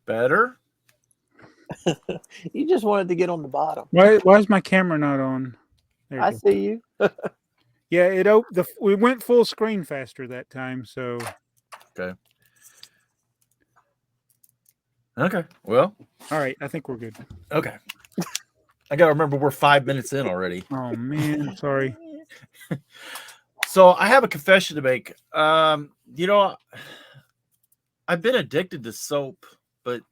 Better? You just wanted to get on the bottom. Why is my camera not on? There you I go. see you. Yeah, we went full screen faster that time, so Okay. Okay. Well, all right, I think we're good. okay. I got to remember we're 5 minutes in already. Oh man, sorry. So I have a confession to make. You know, I've been addicted to soap, but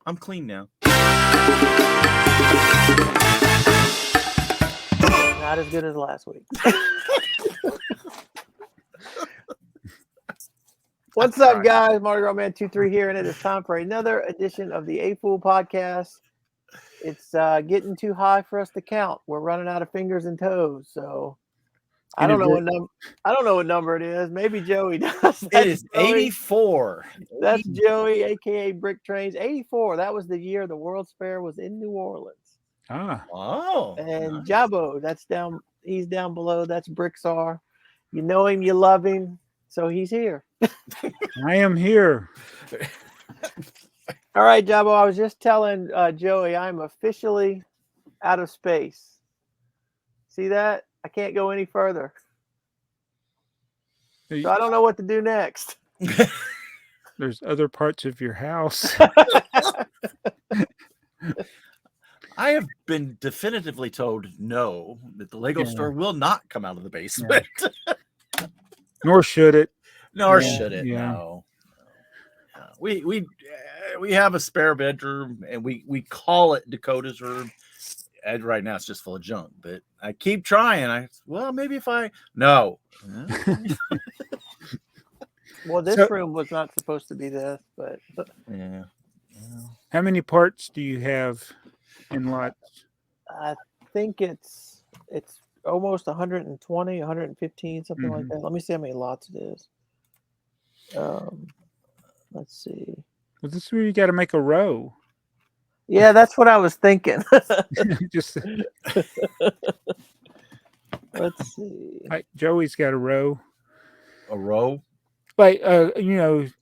I'm clean now. Not as good as last week. What's up, guys? Mardigrasman23 here, and it is time for another edition of the A F.o.O.L Podcast. It's getting too high for us to count. We're running out of fingers and toes, so I don't know what number it is. Maybe Joey does. It is 84. That's Joey, aka BrickTrains. 84. That was the year the World's Fair was in New Orleans. Ah. Oh. And nice. Jabo, that's down. He's down below. That's BrickTsar. You know him, you love him, so he's here. I am here. All right, Jabo. I was just telling Joey I'm officially out of space. See that? I can't go any further. So I don't know what to do next. There's other parts of your house. I have been definitively told no, that the Lego store will not come out of the basement. Yeah. Nor should it. Nor should it. Yeah. No. We have a spare bedroom, and we call it Dakota's room. And right now it's just full of junk, but I keep trying. Maybe if I no. Well, this room was not supposed to be this, but yeah. How many parts do you have in lots? I think it's almost 120, 115, something like that. Let me see how many lots it is. Let's see. Well, this is where you got to make a row. Yeah, that's what I was thinking. Just let's see. Joey's got a row. A row? Like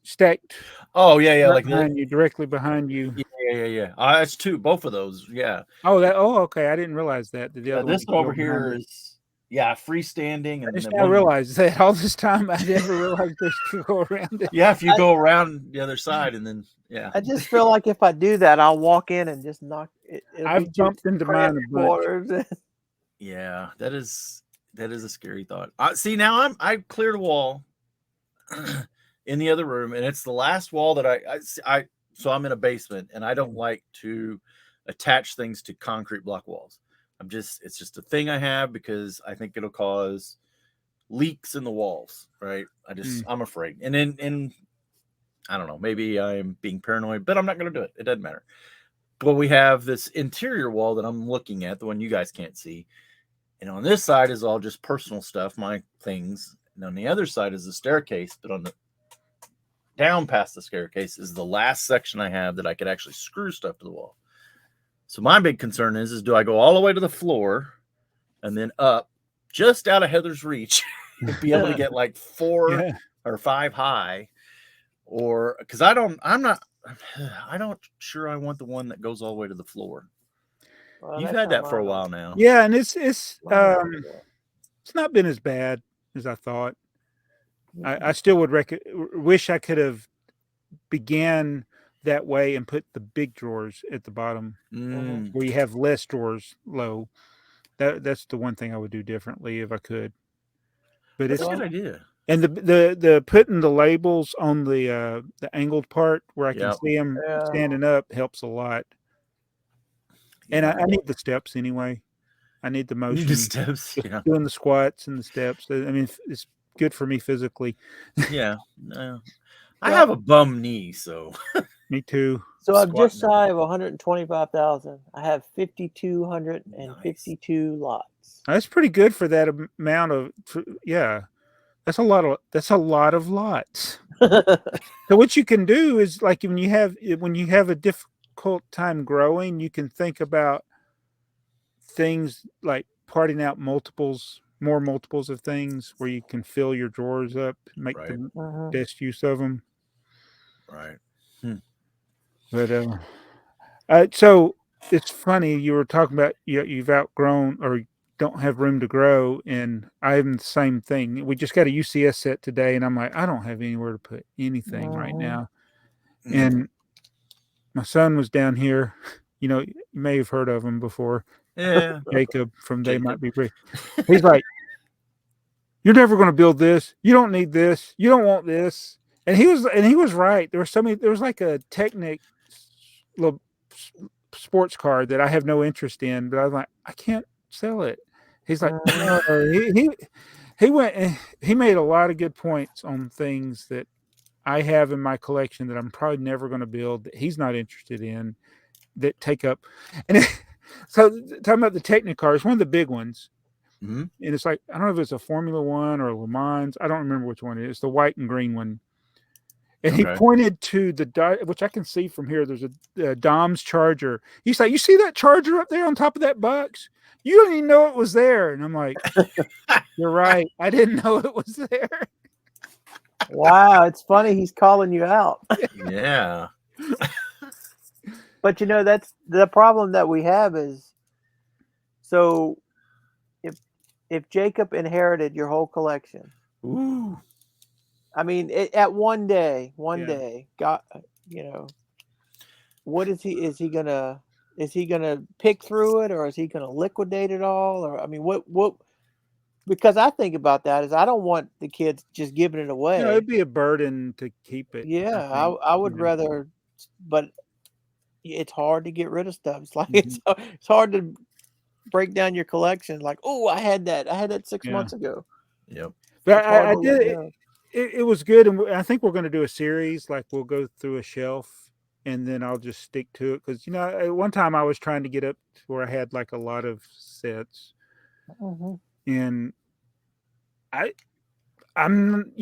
stacked. Oh yeah, right like behind you, directly behind you. Yeah. That's two, both of those. Yeah. Okay. I didn't realize that. The other this one over here is freestanding, and I realized that all this time. I never realized this could go around it. Yeah, if you go around the other side, and then I just feel like if I do that, I'll walk in and just knock it. I've jumped into mine a bunch. Yeah, that is a scary thought. See, now I cleared a wall in the other room, and it's the last wall that so I'm in a basement, and I don't like to attach things to concrete block walls. It's just a thing I have because I think it'll cause leaks in the walls, right? I'm afraid. And then I don't know, maybe I'm being paranoid, but I'm not going to do it. It doesn't matter. But we have this interior wall that I'm looking at, the one you guys can't see. And on this side is all just personal stuff, my things. And on the other side is the staircase, but on the down past the staircase is the last section I have that I could actually screw stuff to the wall. So my big concern is do I go all the way to the floor and then up just out of Heather's reach to be able to get like 4 or 5 high, or because I'm not sure I want the one that goes all the way to the floor. Well, you've had that for a while now. Yeah, and it's not been as bad as I thought. I still would wish I could have began that way and put the big drawers at the bottom where you have less drawers low. That's the one thing I would do differently if I could. But it's a good idea. And the putting the labels on the angled part where I can see them standing up helps a lot. And I need the steps anyway. I need the motion. The steps, doing the squats and the steps. I mean, it's good for me physically. Yeah. I have a bum knee, so. Me too. So I'm just shy of 125,000. I have 5,252 lots. That's pretty good for that amount of. That's a lot of lots. So what you can do is like when you have a difficult time growing, you can think about things like parting out more multiples of things where you can fill your drawers up, make the best use of them. Right. But so it's funny you were talking about you've outgrown or don't have room to grow, and I'm the same thing. We just got a UCS set today, and I'm like, I don't have anywhere to put anything right now. And my son was down here. You may have heard of him before. Yeah, Jacob from They Might Be Brick. He's like, you're never going to build this. You don't need this. You don't want this. And he was right. There was like a Technic little sports car that I have no interest in, but I was like, I can't sell it. He's like, no. He made a lot of good points on things that I have in my collection that I'm probably never going to build, that he's not interested in, that take up. And so talking about the Technic cars, one of the big ones. And it's like, I don't know if it's a Formula One or Le Mans. I don't remember which one it is. The white and green one. And he pointed to which I can see from here. There's a Dom's Charger. He's like, you see that Charger up there on top of that box? You don't even know it was there. And I'm like, you're right. I didn't know it was there. Wow, it's funny he's calling you out. Yeah. But that's the problem that we have is, so if Jacob inherited your whole collection, I mean, at one day, God, what is he gonna pick through it, or is he gonna liquidate it all? Or I mean, what? Because I think about that is I don't want the kids just giving it away. It'd be a burden to keep it. Yeah, I would rather, but it's hard to get rid of stuff. It's like it's hard to break down your collection. Like, oh, I had that 6 months ago. Yep. But I did. It was good, and I think we're going to do a series. Like, we'll go through a shelf, and then I'll just stick to it because at one time I was trying to get up to where I had like a lot of sets, and I'm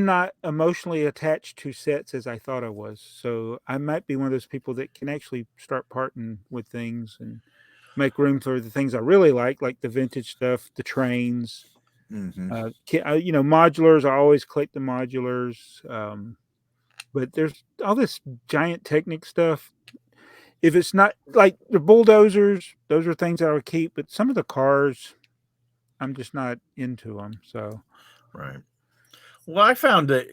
not emotionally attached to sets as I thought I was. So I might be one of those people that can actually start parting with things and make room for the things I really like the vintage stuff, the trains. Modulars. I always collect the modulars, but there's all this giant Technic stuff. If it's not like the bulldozers, those are things I would keep. But some of the cars, I'm just not into them. So, right. Well, I found that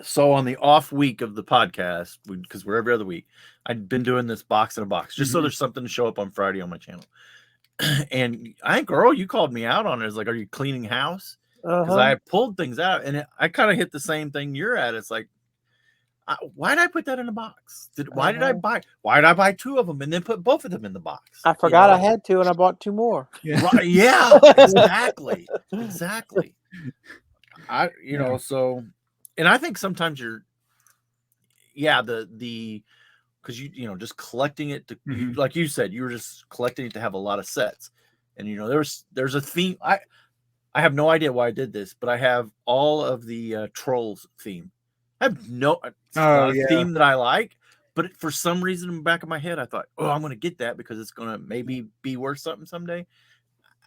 so on the off week of the podcast, because we're every other week, I'd been doing this box in a box just so there's something to show up on Friday on my channel. And I think, girl, you called me out on it. It's like, are you cleaning house? Because I pulled things out, and I kind of hit the same thing you're at. It's like, why did I put that in a box? Why did I buy two of them and then put both of them in the box? I forgot I had two, and I bought two more. Yeah, right, yeah, exactly. So, and I think sometimes because just collecting it to, like you said, you were just collecting it to have a lot of sets, and there's a theme. I have no idea why I did this, but I have all of the Trolls theme. I have a theme that I like, but for some reason in the back of my head, I thought, I'm going to get that because it's going to maybe be worth something someday.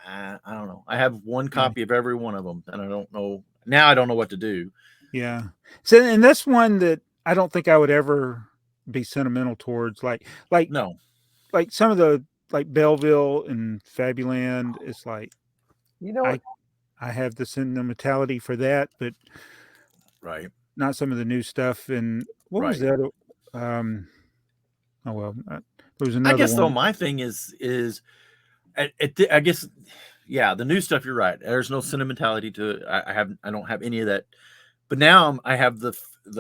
I don't know. I have one copy of every one of them, and I don't know. Now I don't know what to do. Yeah. So, and that's one that I don't think I would ever be sentimental towards. Like some of the Belleville and Fabuland. It's like, I have the sentimentality for that, but not some of the new stuff. And what was that? There was another. I guess one. though my thing is I guess the new stuff. You're right. There's no sentimentality to it. I don't have any of that. But now I have the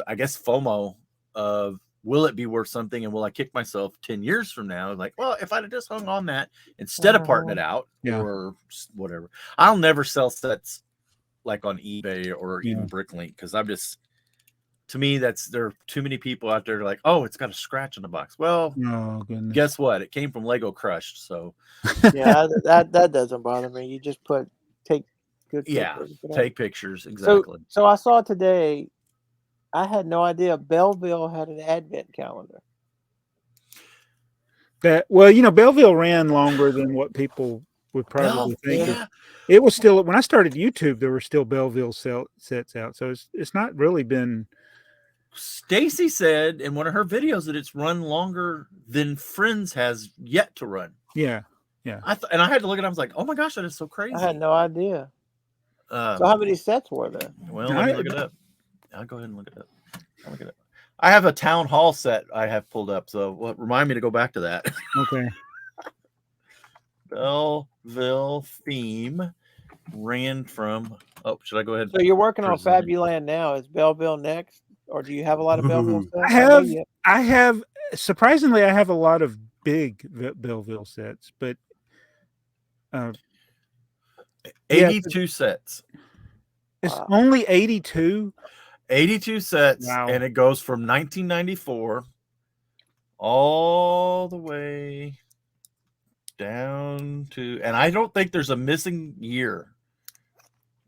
I guess FOMO of, will it be worth something, and will I kick myself 10 years from now? Like, well, if I'd have just hung on that instead of parting it out or whatever. I'll never sell sets like on eBay or even Bricklink, because to me, there are too many people out there like, oh, it's got a scratch on the box. Well, guess what? It came from Lego crushed. So yeah, that doesn't bother me. You just take good pictures. Take pictures. Exactly. So I saw today, I had no idea Belleville had an advent calendar. Belleville ran longer than what people would probably think. Yeah. It was still, when I started YouTube, there were still Belleville sets out. So it's not really been Stacy said in one of her videos that it's run longer than Friends has yet to run. Yeah, yeah. And I had to look at it. I was like, oh my gosh, that is so crazy. I had no idea. So how many sets were there? Well, let me look it up. I'll go ahead and look it up. I'll look it up. I have a town hall set I have pulled up, so remind me to go back to that. Okay. Belleville theme ran from. Oh, should I go ahead? So you're working on Fabuland now. Is Belleville next, or do you have a lot of Belleville sets? I have. Surprisingly, I have a lot of big Belleville sets, but 82 sets. It's only 82. 82 sets, and it goes from 1994 all the way down to, and I don't think there's a missing year.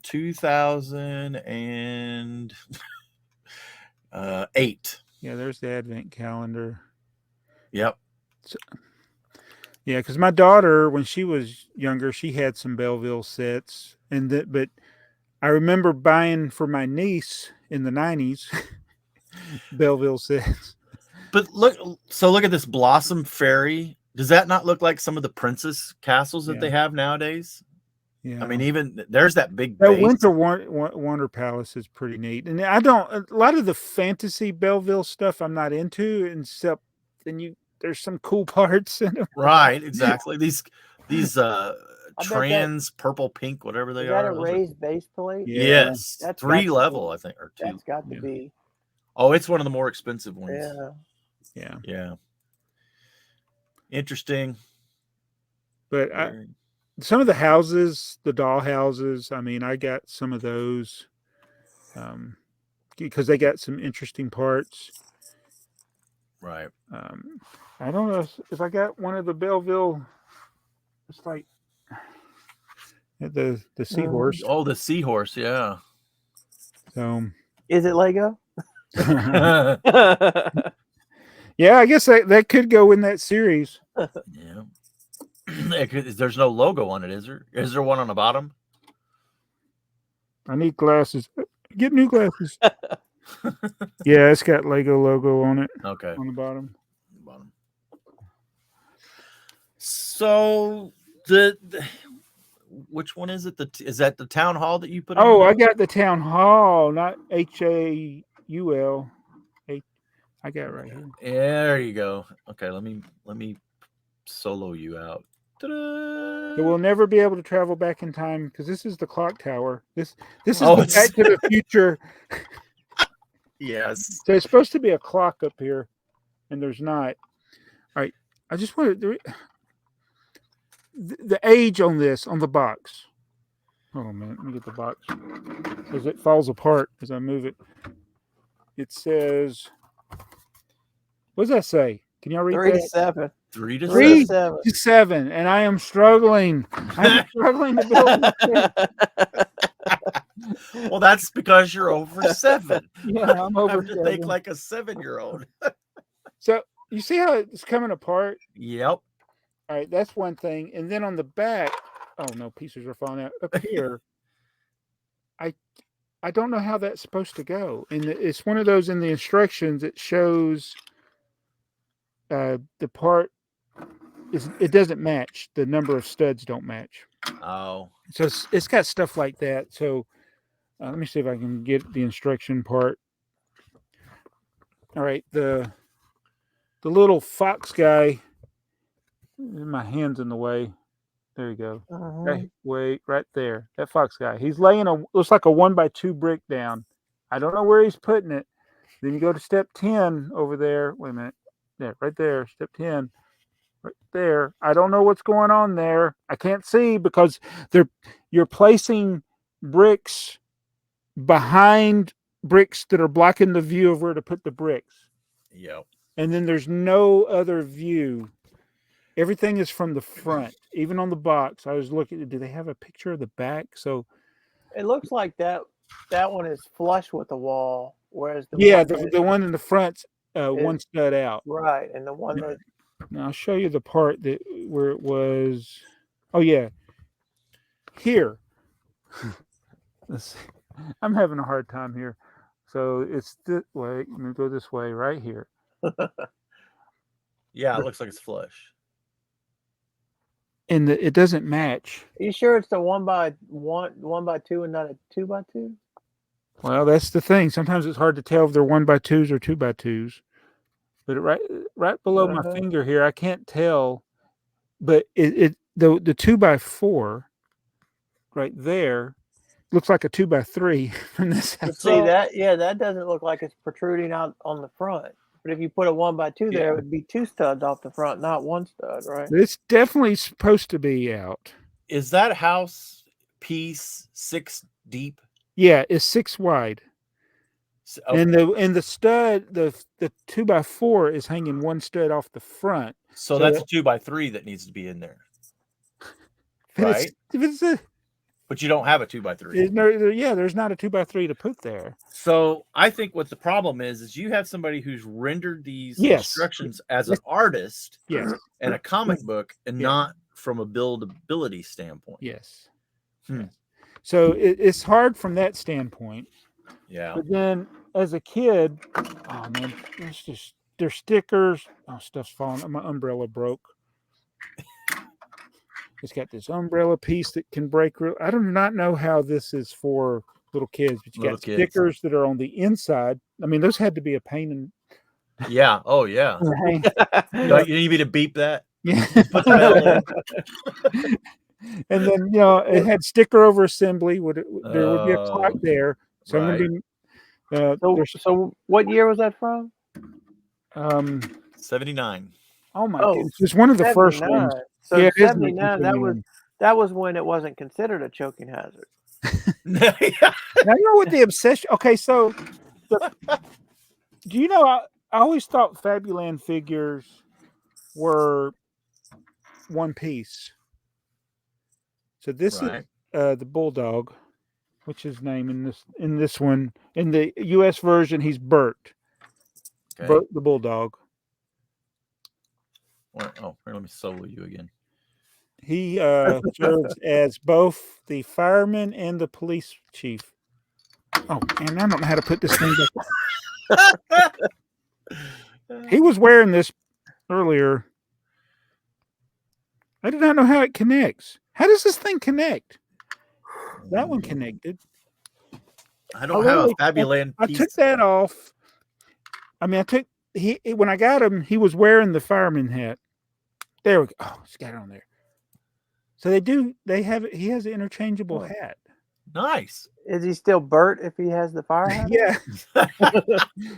2008. Yeah, there's the advent calendar. Yep. So, yeah, because my daughter, when she was younger, she had some Belleville sets, but I remember buying for my niece in the 90s Belleville sets. But look at this Blossom Fairy. Does that not look like some of the princess castles that they have nowadays? Yeah. I mean, even there's that big base. Winter Wonder Palace is pretty neat. And a lot of the fantasy Belleville stuff I'm not into, except there's some cool parts in them. Right, exactly. These trans purple pink, whatever they are. Is that a raised base plate? Yes. That's 3 level, I think, or 2. That's got to be. Oh, it's one of the more expensive ones. Yeah. Interesting. But some of the houses, the doll houses, I mean, I got some of those because they got some interesting parts. Right. I don't know if I got one of the Belleville. It's like the seahorse. Oh, the seahorse, yeah. So, is it Lego? Yeah, I guess that could go in that series. Yeah. There's no logo on it, is there? Is there one on the bottom? I need glasses. Get new glasses. Yeah, it's got Lego logo on it. Okay. On the bottom. So which one is it? Is that the town hall that you put? Oh, I got the town hall, not HAUL. I got it right here. There you go. Okay, let me solo you out. Ta-da! So we'll never be able to travel back in time because this is the clock tower. This is the Back to the Future. Yes. So it's supposed to be a clock up here, and there's not. All right. I just wanted the age on this on the box. Hold on a minute. Let me get the box because it falls apart as I move it. It says, what does that say? Can y'all read 3 that? to 7. 3 to 3 7. to 7, and I am struggling. I'm struggling to build. Well, that's because you're over 7. Yeah, I'm over. I have to think like a 7-year-old. So you see how it's coming apart? Yep. All right, that's one thing. And then on the back, oh no, pieces are falling out. Up here, I don't know how that's supposed to go. And it's one of those in the instructions. It shows the part it doesn't match. The number of studs don't match. Oh. So it's got stuff like that. So let me see if I can get the instruction part. All right, the little fox guy. My hand's in the way. There you go. Okay, wait, right there. That fox guy. He's laying looks like a 1x2 brick down. I don't know where he's putting it. Then you go to step 10 over there. Wait a minute. There, right there. Step 10. Right there. I don't know what's going on there. I can't see because you're placing bricks behind bricks that are blocking the view of where to put the bricks. Yep. And then there's no other view. Everything is from the front, even on the box. I was looking. Do they have a picture of the back? So it looks like that one is flush with the wall, whereas the one in the front, one stud out. Right, and the one that. Now I'll show you the part where it was. Oh yeah, here. Let's see. I'm having a hard time here. So it's this way. Let me go this way right here. Yeah, it looks like it's flush. And it doesn't match. Are you sure it's the 1x2 and not a 2x2? Well, that's the thing. Sometimes it's hard to tell if they're 1x2s or 2x2s. But right below my finger here, I can't tell. But the 2x4 right there looks like a 2x3 from this house. See that? Yeah, that doesn't look like it's protruding out on the front. But if you put a 1x2 there, it would be 2 studs off the front, not 1 stud, right? It's definitely supposed to be out. Is that house piece 6 deep? Yeah, it's 6 wide. Okay. And the stud, the 2x4 is hanging 1 stud off the front. So that's a 2x3 that needs to be in there, right? But you don't have a 2x3. There's not a 2x3 to put there. So I think what the problem is you have somebody who's rendered these instructions as an artist and a comic book and not from a buildability standpoint. Yes. So it's hard from that standpoint. Yeah. But then as a kid, oh man, there's stickers. Oh, stuff's falling. My umbrella broke. It's got this umbrella piece that can break. I do not know how this is for little kids, but you got stickers that are on the inside. I mean, those had to be a pain in. Yeah. Oh, yeah. You need me to beep that? Yeah. And then, it had sticker over assembly. There would be a clock there. So I'm going to be. So what year was that from? 79. Oh my goodness. It was one of the first ones. So 79, that was when it wasn't considered a choking hazard. Now you know what the obsession. Okay, so do you know I always thought Fabuland figures were one piece. So this is the bulldog, which is his name in this one. In the US version, he's Bert. Okay. Bert the bulldog. Let me solo you again. He serves as both the fireman and the police chief. Oh, man, I don't know how to put this thing back. He was wearing this earlier. I do not know how it connects. How does this thing connect? That one connected. I don't have a Fabuland piece. I took that off. I mean, when I got him, he was wearing the fireman hat. There we go. Oh, it's got it on there. So they have it. He has an interchangeable hat. Nice. Is he still Bert if he has the fire hat? Yeah.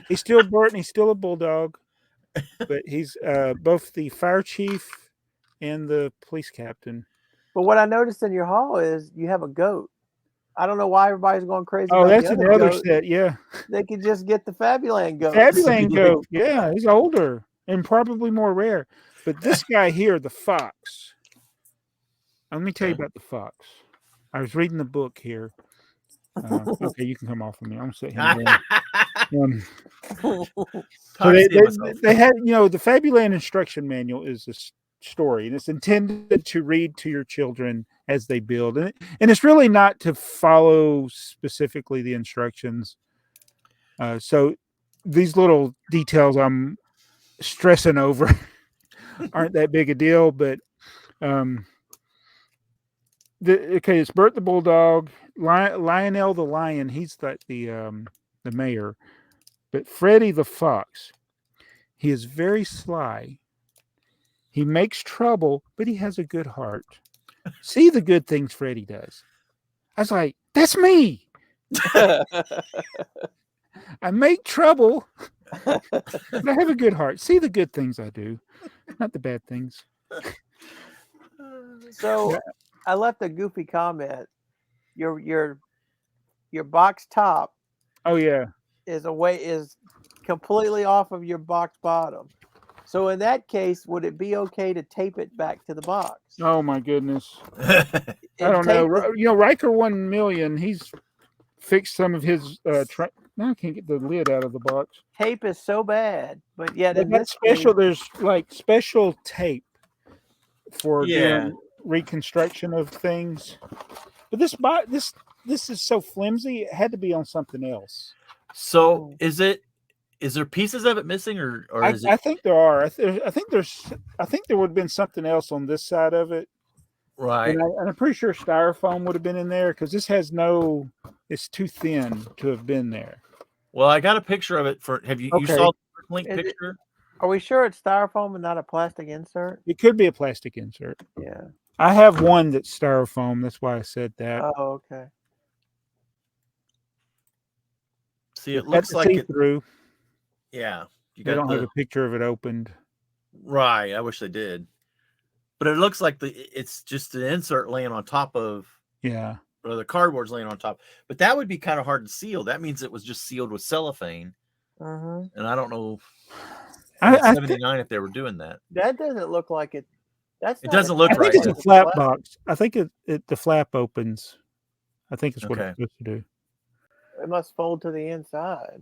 He's still Bert and he's still a bulldog. But he's both the fire chief and the police captain. But what I noticed in your hall is you have a goat. I don't know why everybody's going crazy. Oh, that's another set. Yeah. They could just get the Fabuland goat. Fabuland goat. Yeah, he's older and probably more rare. But this guy here, the fox. Let me tell you about the fox. I was reading the book here. Okay, you can come off of me. I'm sitting here. So they had, the Fabuland instruction manual is a story, and it's intended to read to your children as they build, and it's really not to follow specifically the instructions. So these little details I'm stressing over aren't that big a deal, but it's Bert the bulldog, Lionel the lion. He's like the mayor, but Freddie the fox. He is very sly. He makes trouble, but he has a good heart. See the good things Freddie does. I was like, that's me. I make trouble, but I have a good heart. See the good things I do, not the bad things. So I left a goofy comment. Your box top. Oh yeah, is completely off of your box bottom. So in that case, would it be okay to tape it back to the box? Oh my goodness. I don't know. Riker 1 million, he's fixed some of his now I can't get the lid out of the box. Tape is so bad, but yet there's like special tape for doing reconstruction of things. But this is so flimsy, it had to be on something else. So is there pieces of it missing, or is it? I think there are. I think there would have been something else on this side of it. Right. And I'm pretty sure styrofoam would have been in there because this has no. It's too thin to have been there. Well, I got a picture of it. You saw the Bricklink picture? Are we sure it's styrofoam and not a plastic insert? It could be a plastic insert. Yeah. I have one that's styrofoam. That's why I said that. Oh, okay. See, it looks like it through. Yeah. They don't have a picture of it opened. Right. I wish they did. But it looks like it's just an insert laying on top of. Yeah. Or the cardboard's laying on top. But that would be kind of hard to seal. That means it was just sealed with cellophane. And I don't know. I 79 if they were doing that. That doesn't look like it. It doesn't look right. I think it's a flap box. I think the flap opens. I think it's what it's supposed to do. It must fold to the inside.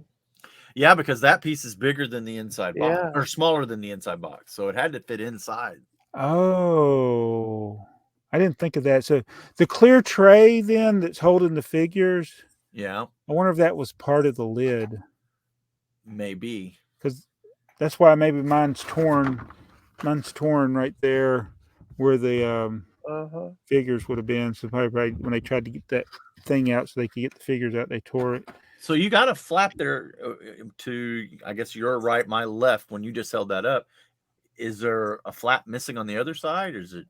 Yeah, because that piece is bigger than the inside box, or smaller than the inside box. So it had to fit inside. Oh, I didn't think of that. So the clear tray then that's holding the figures. Yeah. I wonder if that was part of the lid. Maybe. Because that's why maybe mine's torn. Mine's torn right there where the figures would have been. So probably when they tried to get that thing out so they could get the figures out, they tore it. So you got a flap there to, I guess, your right, my left. When you just held that up, is there a flap missing on the other side, or is it?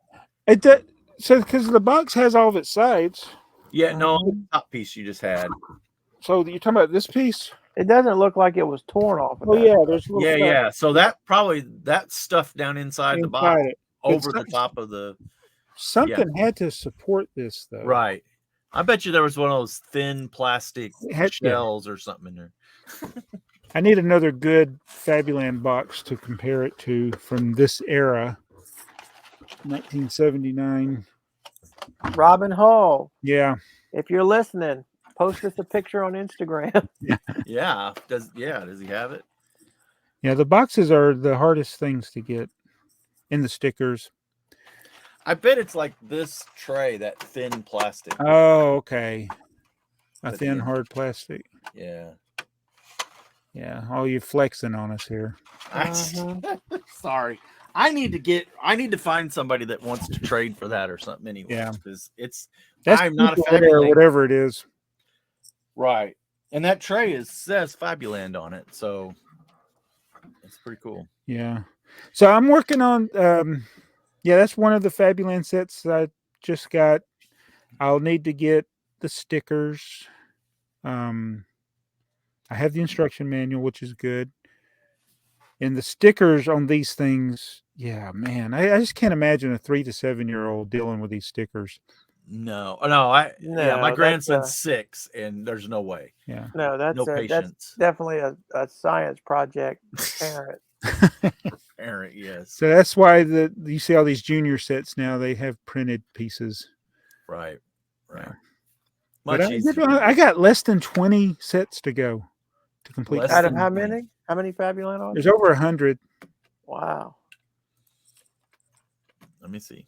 It does, so because the box has all of its sides. Yeah, no, the top piece you just had. So you're talking about this piece? It doesn't look like it was torn off. Oh yeah, there's stuff. Yeah. So that stuff down inside the box over the top of the. Something had to support this though. Right. I bet you there was one of those thin plastic shells or something in there. I need another good Fabuland box to compare it to from this era, 1979. Robin Hall. Yeah. If you're listening, post us a picture on Instagram. Yeah. Does he have it? Yeah, the boxes are the hardest things to get in the stickers. I bet it's like this tray, that thin plastic. Oh, okay. A thin, hard plastic. Yeah. Yeah. Oh, you're flexing on us here. Sorry. I need to find somebody that wants to trade for that or something anyway. Yeah. Because I'm not a Fabuland or whatever it is. Right. And that tray says Fabuland on it. So it's pretty cool. Yeah. So I'm working on that's one of the Fabuland sets that I just got. I'll need to get the stickers. I have the instruction manual, which is good. And the stickers on these things, yeah, man, I just can't imagine a 3 to 7 year old dealing with these stickers. No, my grandson's 6, and there's no way. Yeah, no, that's definitely a science project. Parent. Parent, yes. So that's why you see all these junior sets now. They have printed pieces. Right. Yeah. Much easier. I got less than 20 sets to go to complete. Out of how many? How many Fabuland are there? There's over 100. Wow. Let me see.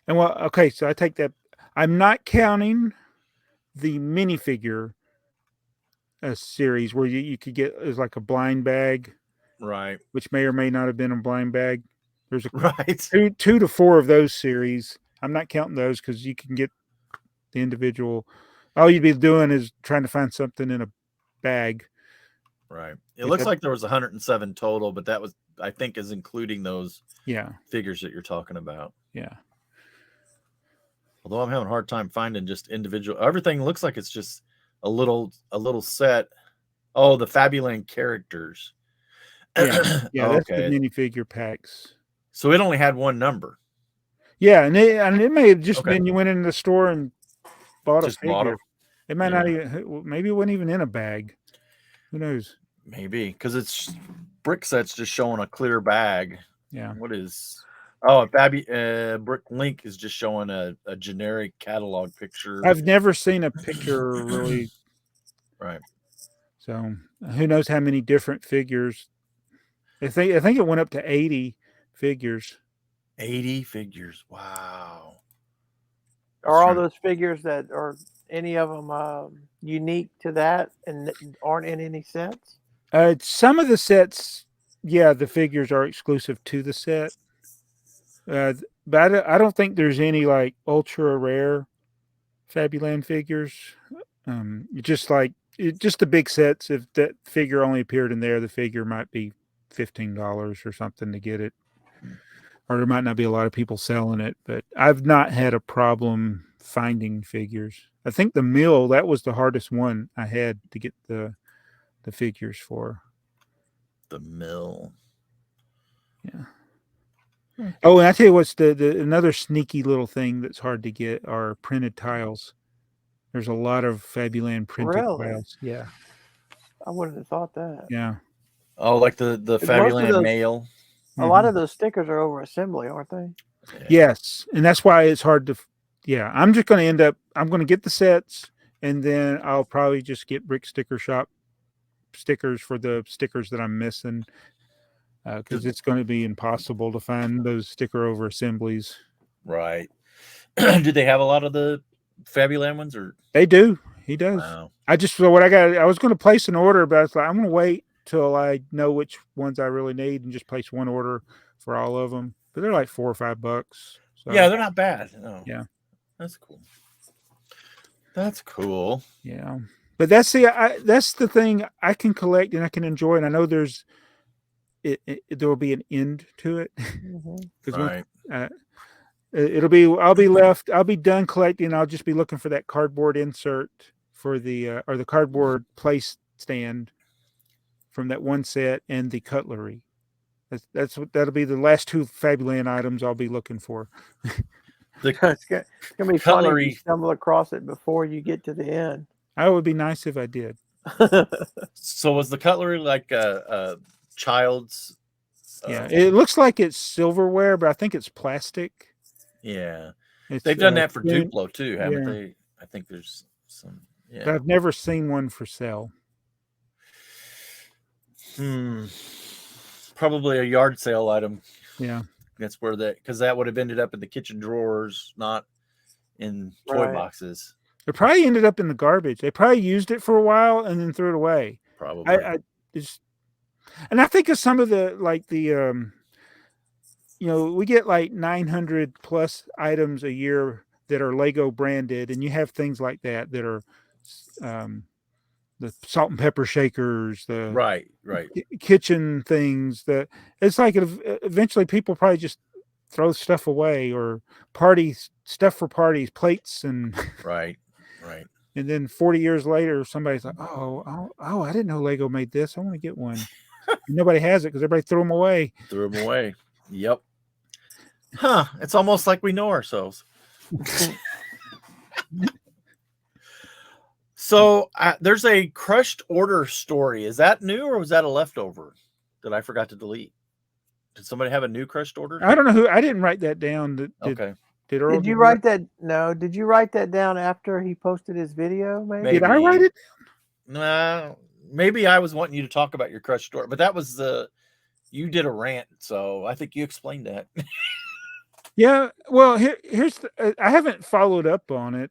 And okay, so I take that. I'm not counting the minifigure series where you could get as like a blind bag, right? Which may or may not have been a blind bag. There's a 2 to 4 of those series. I'm not counting those because you can get the individual. All you'd be doing is trying to find something in a bag. Right. It looks like there was 107 total, but that was, I think, is including those figures that you're talking about. Yeah. Although I'm having a hard time finding just individual. Everything looks like it's just a little set. Oh, the Fabuland characters. Yeah, that's the minifigure packs. So it only had one number. Yeah, and it may have just been you went into the store and bought a figure. It might not even. Maybe it wasn't even in a bag. Who knows? Maybe because it's BrickTsar's just showing a clear bag. Yeah. What is? Oh, Bricklink is just showing a generic catalog picture. I've never seen a picture really. Right. So who knows how many different figures? I think it went up to 80 figures. 80 figures. Wow. Are all those figures that are any of them unique to that and aren't in any sets? Some of the sets, yeah, the figures are exclusive to the set. But I don't think there's any like ultra rare Fabuland figures. Just the big sets. If that figure only appeared in there, the figure might be $15 or something to get it, or there might not be a lot of people selling it. But I've not had a problem finding figures. I think the mill, that was the hardest one I had to get the figures for. The mill. Yeah. Oh, and I tell you what's the another sneaky little thing that's hard to get are printed tiles. There's a lot of Fabuland printed tiles. Yeah. I wouldn't have thought that. Yeah. Oh, like the Fabuland mail. A lot of those stickers are over assembly, aren't they? Yeah. Yes, and that's why it's hard to. Yeah, I'm just going to end up. I'm going to get the sets, and then I'll probably just get Brick Sticker Shop stickers for the stickers that I'm missing, because it's going to be impossible to find those sticker over assemblies. Right. Do they have a lot of the Fabuland ones, or they do? He does. Wow. I was going to place an order, but I was like, I'm going to wait till I know which ones I really need and just place one order for all of them. But they're like $4 or $5. So, yeah, they're not bad. No. Yeah, that's cool. That's cool. Yeah, but that's the thing I can collect and I can enjoy, and I know there will be an end to it. Right. I'll be done collecting. I'll just be looking for that cardboard insert for the or the cardboard place stand from that one set and the cutlery. That'll be the last two Fabuland items I'll be looking for. It's gonna be funny if you stumble across it before you get to the end. That would be nice if I did. So was the cutlery like a child's? Yeah, it looks like it's silverware, but I think it's plastic. Yeah, they've done that for Duplo too, haven't yeah. they? I think there's some. Yeah, but I've never seen one for sale. Probably a yard sale item. Yeah, that's where because that would have ended up in the kitchen drawers, not in toy boxes. It probably ended up in the garbage. They probably used it for a while and then threw it away. Probably. And I think of some of the we get like 900 plus items a year that are Lego branded, and you have things like that are the salt and pepper shakers, the right kitchen things. It's like eventually people probably just throw stuff away, or stuff for parties, plates and right. And then 40 years later, somebody's like, oh, I didn't know Lego made this. I want to get one. Nobody has it because everybody threw them away. Yep. Huh. It's almost like we know ourselves. So there's a crushed order story. Is that new, or was that a leftover that I forgot to delete? Did somebody have a new crushed order? I don't know I didn't write that down. Okay. Did you write that? No. Did you write that down after he posted his video? Maybe. Did I write it? No. Maybe I was wanting you to talk about your crushed story, but that was you did a rant, so I think you explained that. Yeah. Well, here's I haven't followed up on it.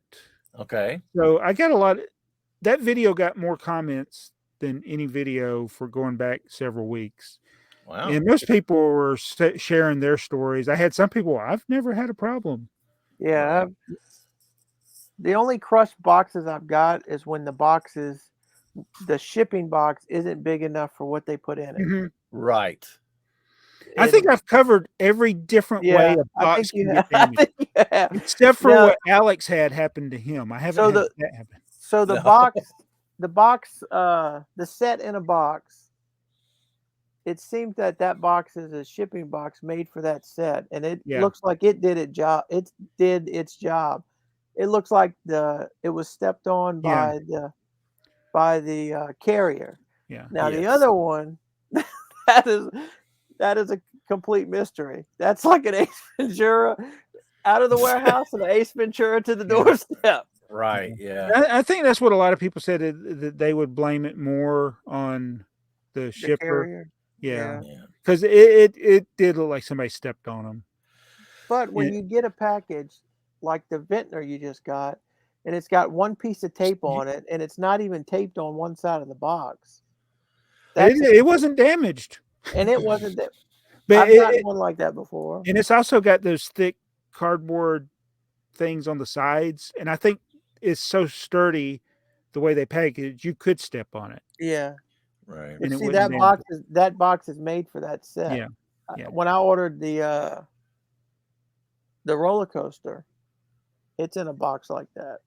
Okay. So I got that video got more comments than any video for going back several weeks. Wow. And most people were sharing their stories. I had some people, I've never had a problem. Yeah. The only crushed boxes I've got is when the shipping box isn't big enough for what they put in it. Mm-hmm. Right. I think I've covered every different way a box can get damaged. Except for what Alex had happened to him. I haven't had that happen. So the set in a box, it seems that box is a shipping box made for that set, and it looks like it did its job. It did its job. It looks like it was stepped on by the carrier. Yeah. Now the other one, that is a complete mystery. That's like an Ace Ventura out of the warehouse and an Ace Ventura to the doorstep. Right. Yeah. I think that's what a lot of people said, that they would blame it more on the shipper. Yeah, because it did look like somebody stepped on them. But when you get a package like the Vintner you just got, and it's got one piece of tape on it, and it's not even taped on one side of the box. It wasn't damaged, and it wasn't that. but I've gotten one like that before, and it's also got those thick cardboard things on the sides, and I think it's so sturdy the way they pack it, you could step on it. Yeah, right. but And it see, wouldn't that box is made for that set. Yeah. Yeah. When I ordered the roller coaster, it's in a box like that.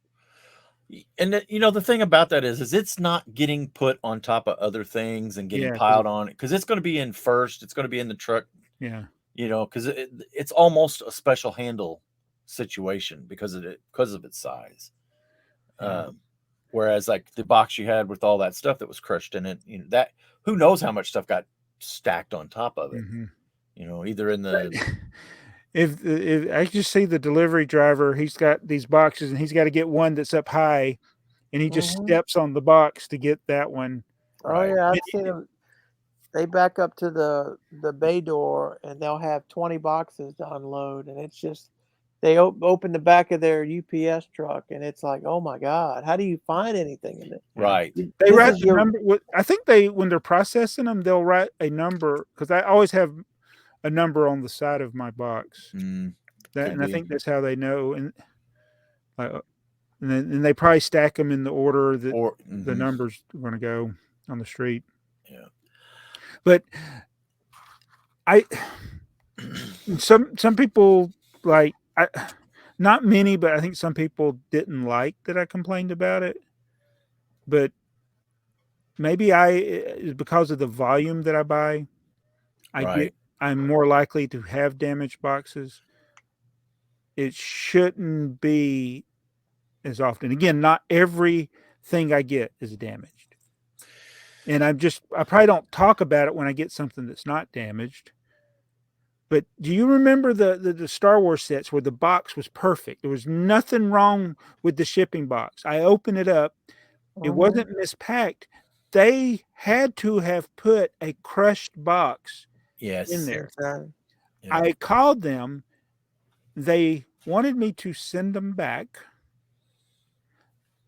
And the thing about that is it's not getting put on top of other things and getting piled on it, because it's going to be in first. It's going to be in the truck. Yeah. Because it's almost a special handle situation because of its size. Whereas like the box you had with all that stuff that was crushed in it, that who knows how much stuff got stacked on top of it. Mm-hmm. Either in the if I just see the delivery driver, he's got these boxes and he's got to get one that's up high, and he just steps on the box to get that one. Oh yeah, I've seen them. They back up to the bay door, and they'll have 20 boxes to unload, and it's just they open the back of their UPS truck, and it's like, oh my God, how do you find anything in it? Right. They write the number. I think when they're processing them, they'll write a number, because I always have a number on the side of my box. And I think that's how they know. And then they probably stack them in the order that the numbers are going to go on the street. Yeah. But some people not many, but I think some people didn't like that I complained about it. But maybe because of the volume that I buy, I'm more likely to have damaged boxes. It shouldn't be as often. Again, not everything I get is damaged. And I probably don't talk about it when I get something that's not damaged. But do you remember the Star Wars sets where the box was perfect? There was nothing wrong with the shipping box. I opened it up. It wasn't mispacked. They had to have put a crushed box in there. Yeah. I called them. They wanted me to send them back.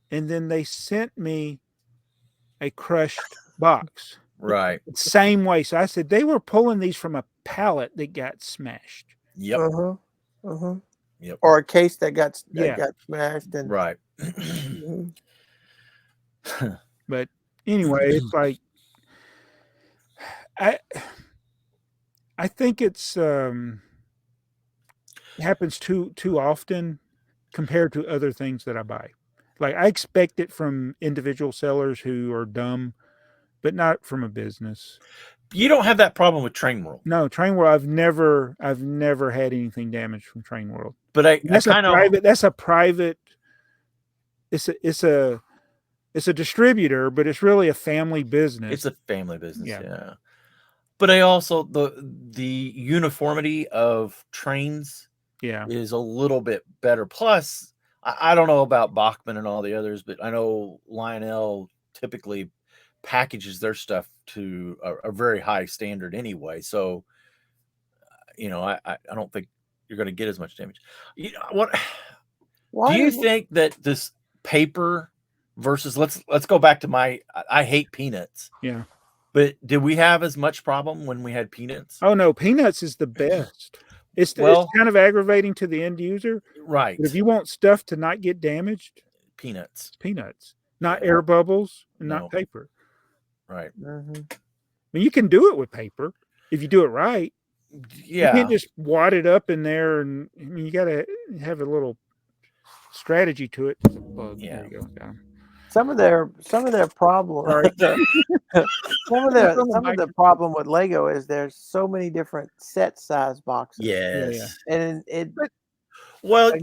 And then they sent me a crushed box. Right. Same way. So I said, they were pulling these from a pallet that got smashed. Yep. Yep. Or a case that got smashed. And right. But anyway, it's like I think it's happens too often compared to other things that I buy. Like I expect it from individual sellers who are dumb, but not from a business. You don't have that problem with Train World. No, Train World. I've never had anything damaged from Train World. But that's a private. It's a distributor, but it's really a family business. It's a family business. Yeah. But I also the uniformity of trains is a little bit better. Plus, I don't know about Bachman and all the others, but I know Lionel typically packages their stuff to a very high standard anyway. So, I don't think you're going to get as much damage. Do you think that this paper versus let's go back to I hate peanuts. Yeah. But did we have as much problem when we had peanuts? Oh no, peanuts is the best. It's kind of aggravating to the end user. Right. But if you want stuff to not get damaged, peanuts. Not air bubbles, and not paper. Right. I mean, you can do it with paper if you do it right. Yeah. You can't just wad it up in there, and I mean, you got to have a little strategy to it. Well, there you go. Yeah. Some of their problem. some of the problem with Lego is there's so many different set size boxes. Yes. And you're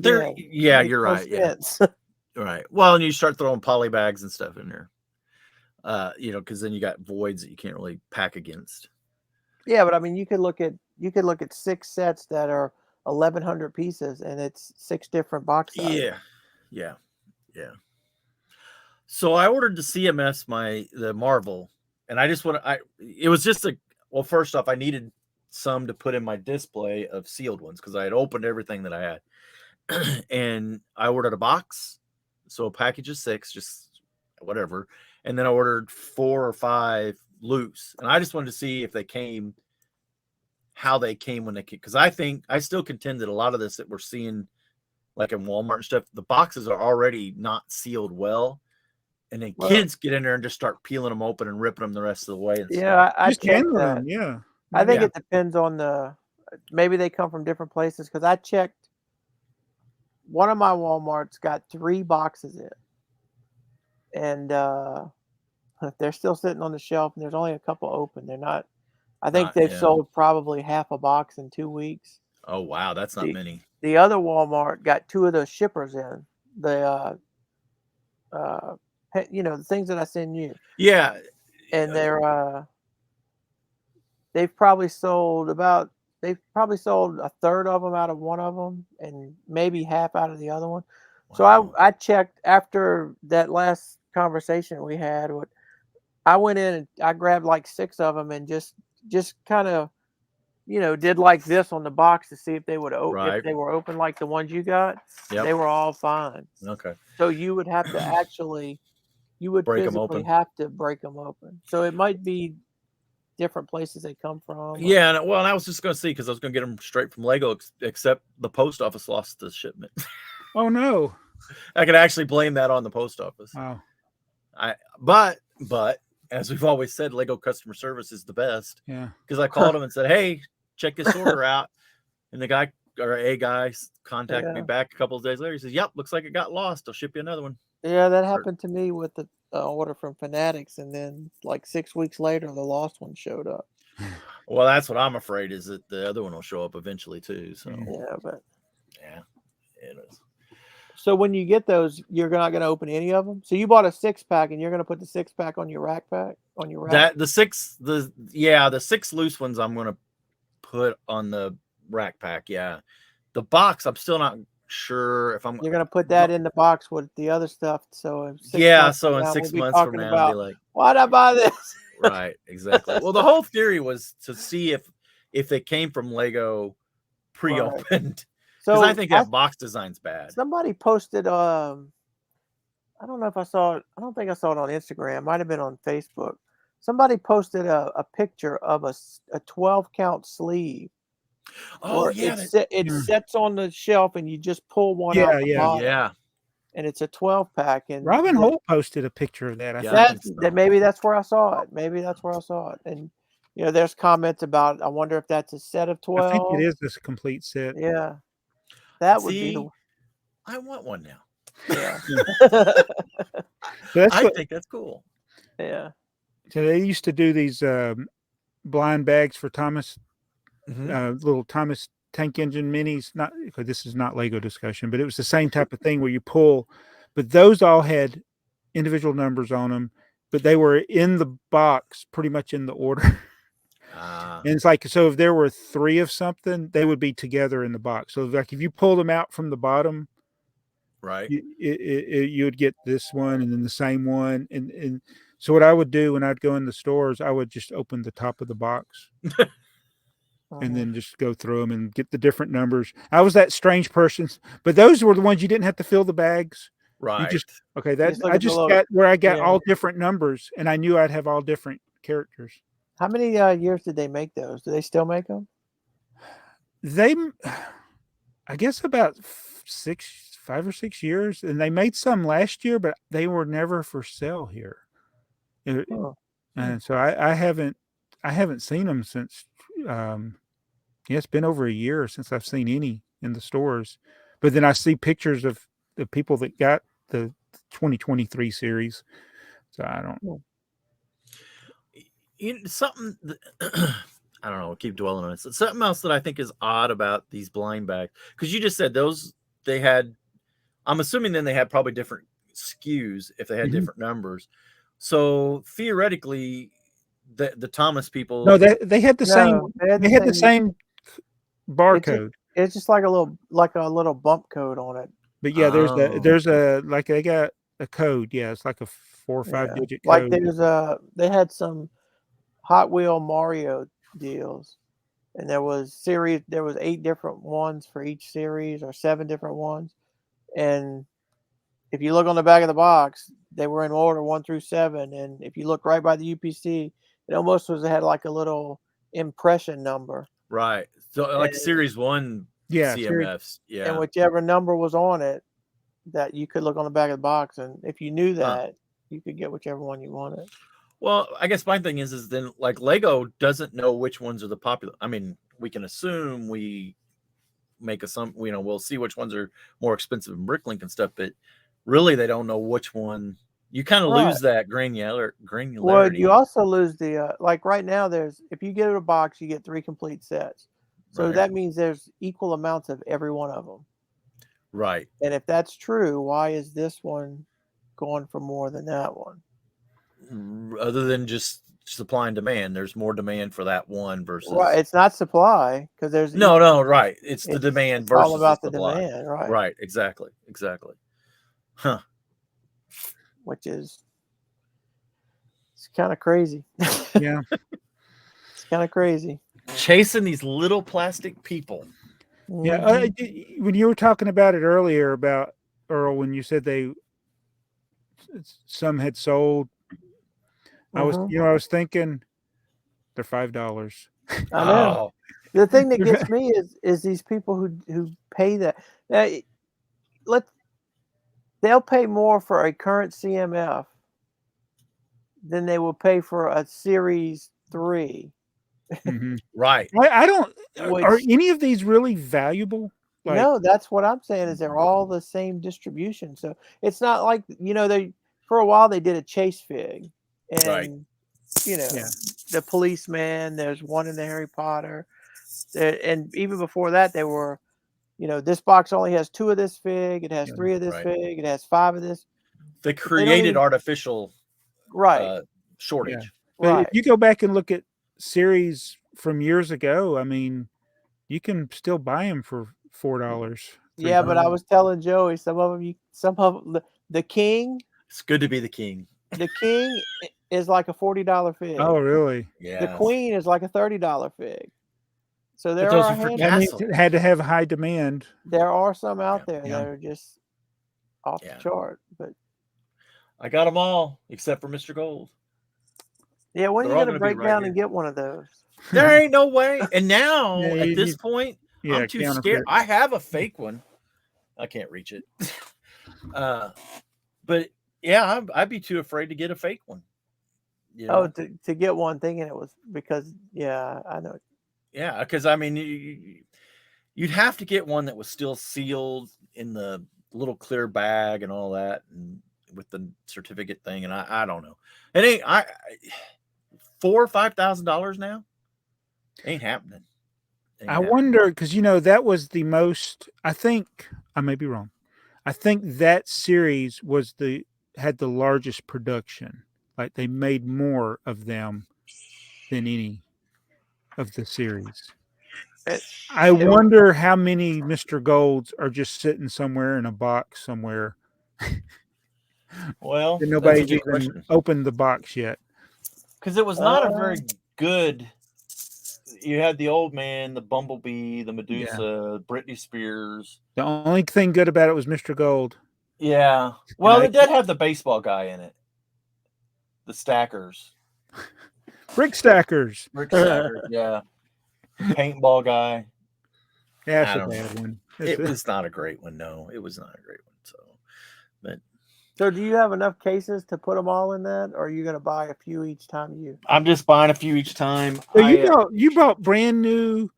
right. Yeah. Right. Well, and you start throwing poly bags and stuff in there. Because then you got voids that you can't really pack against. Yeah, but I mean, you could look at 6 sets that are 1,100 pieces, and it's 6 different box sizes. Yeah. So I ordered the CMS, the Marvel, and it was just first off, I needed some to put in my display of sealed ones because I had opened everything that I had. And I ordered a box, So a package of 6, just whatever. And then I ordered 4 or 5 loose. And I just wanted to see if they came, how they came when they came. Because I still contend that a lot of this that we're seeing, like in Walmart and stuff, the boxes are already not sealed well. And then kids get in there and just start peeling them open and ripping them the rest of the way. And yeah, I just checked handle that. them. Yeah. I think it depends on maybe they come from different places, because I checked. One of my Walmarts got 3 boxes in, and they're still sitting on the shelf, and there's only a couple open. They're not. I think they've sold probably half a box in 2 weeks. Oh wow, that's not many. The other Walmart got 2 of those shippers in. The the things that I send you. Yeah, and they've probably sold a third of them out of one of them, and maybe half out of the other one. Wow. So I checked after that last conversation we had. I went in and I grabbed like 6 of them and just kind of, did like this on the box to see if they would if they were open like the ones you got. Yep. They were all fine. Okay. So you would have to actually, physically have to break them open. So it might be different places they come from. Yeah, and I was just going to see, because I was going to get them straight from Lego, except the post office lost the shipment. Oh no! I could actually blame that on the post office. Wow. But as we've always said, Lego customer service is the best. Yeah. Because I called them and said, "Hey, check this order out," and the guy or a guy contacted me back a couple of days later. He says, "Yep, looks like it got lost. I'll ship you another one." Yeah, that happened to me with the order from Fanatics, and then like 6 weeks later, the lost one showed up. Well, that's what I'm afraid, is that the other one will show up eventually too. So yeah, it is. So when you get those, you're not going to open any of them. So you bought a 6-pack, and you're going to put the 6-pack on your rack pack on your rack. The 6 loose ones I'm going to put on the rack pack. Yeah, the box I'm still not sure if I'm. You're going to put that in the box with the other stuff. So in 6 months from now, I'll be like, why'd I buy this? Right, exactly. Well, the whole theory was to see if they came from Lego pre-opened. Right. Because I think that box design's bad. Somebody posted, I don't know if I saw it. I don't think I saw it on Instagram. It might have been on Facebook. Somebody posted a picture of a 12-count sleeve. Oh yeah, it sets on the shelf, and you just pull one out. Yeah. And it's a 12-pack. And Robin Holt posted a picture of that. Maybe that's where I saw it. And there's comments about, I wonder if that's a set of 12. I think it is this complete set. Yeah. That would be I want one now. Yeah. I think that's cool. Yeah. So they used to do these blind bags for Thomas, little Thomas tank engine minis. Not, this is not Lego discussion, but it was the same type of thing where you pull, but those all had individual numbers on them, but they were in the box pretty much in the order. And it's like, so if there were 3 of something, they would be together in the box. So like if you pull them out from the bottom, right, you would get this one and then the same one. And so what I would do when I'd go in the stores, I would just open the top of the box and then just go through them and get the different numbers. I was that strange person, but those were the ones you didn't have to fill the bags. Right. I just got where I got all different numbers, and I knew I'd have all different characters. How many years did they make those? Do they still make them? I guess about 5 or 6 years, and they made some last year, but they were never for sale here. And so I haven't seen them since. It's been over a year since I've seen any in the stores. But then I see pictures of the people that got the 2023 series. So I don't know. Something I don't know, I'll keep dwelling on it. Something else that I think is odd about these blind bags, because you just said those they had, I'm assuming then they had probably different SKUs if they had different numbers. So theoretically, the Thomas people, no, they had the same. They had the same barcode. It's just like a little bump code on it. But yeah, there's a like they got a code. Yeah, it's like a 4 or 5 digit code. Like they had some Hot Wheel Mario deals, and there was 8 different ones for each series, or 7 different ones, and if you look on the back of the box, they were in order 1 through 7, and if you look right by the UPC, it almost had like a little impression number. Right. So like Series 1 CMFs. And whichever number was on it, that you could look on the back of the box, and if you knew that, you could get whichever one you wanted. Well, I guess my thing is then like Lego doesn't know which ones are the popular. I mean, we can assume we make we'll see which ones are more expensive in Bricklink and stuff, but really they don't know which one. You kind of lose that granularity. Well, you also lose the like right now. If you get a box, you get 3 complete sets. So that means there's equal amounts of every one of them. Right. And if that's true, why is this one going for more than that one? Other than just supply and demand, there's more demand for that one versus. Right. It's not supply because there's right. It's the demand versus all about the supply. demand. Right. Right. Exactly. Huh. Which is it's kind of crazy. Yeah. It's kind of crazy. Chasing these little plastic people. Yeah. When you were talking about it earlier about Earl, when you said some had sold, I was thinking they're $5. I know. The thing that gets me is these people who pay that. Now, they'll pay more for a current CMF than they will pay for a Series 3. Right. I don't. Are any of these really valuable? No, that's what I'm saying. Is they're all the same distribution. So it's not like they for a while they did a chase fig, and the policeman. There's one in the Harry Potter, and even before that they were. This box only has 2 of this fig. It has 3 of this fig. It has 5 of this. They created artificial shortage. Right. If you go back and look at series from years ago, I mean, you can still buy them for $4. Yeah, but I was telling Joey, some of the king. It's good to be the king. The king is like a $40 fig. Oh, really? Yeah. The queen is like a $30 fig. So there those are it had to have high demand. There are some out there that are just off the chart, but I got them all except for Mr. Gold. Yeah, when are you going to break down and get one of those? There ain't no way. And now at this point, I'm too scared. I have a fake one. I can't reach it. But yeah, I'd be too afraid to get a fake one. Oh, to get one, thinking it was because I know. Yeah, because I mean, you'd have to get one that was still sealed in the little clear bag and all that, and with the certificate thing. And I don't know. It ain't $4,000 or $5,000 now. Ain't happening. I wonder because that was the most. I think I may be wrong. I think that series had the largest production. Like they made more of them than any of the series. I wonder how many Mr. Golds are just sitting somewhere in a box somewhere. Well, nobody's even opened the box yet. Because it was not a very good. You had the Old Man, the Bumblebee, the Medusa, Britney Spears. The only thing good about it was Mr. Gold. Yeah. Well, it did have the baseball guy in it. The Stackers. Brick Stackers. Yeah. Paintball guy. Yeah, that's a bad one. It was not a great one. No, it was not a great one. So do you have enough cases to put them all in that, or are you going to buy a few each time I'm just buying a few each time. So you bought brand new.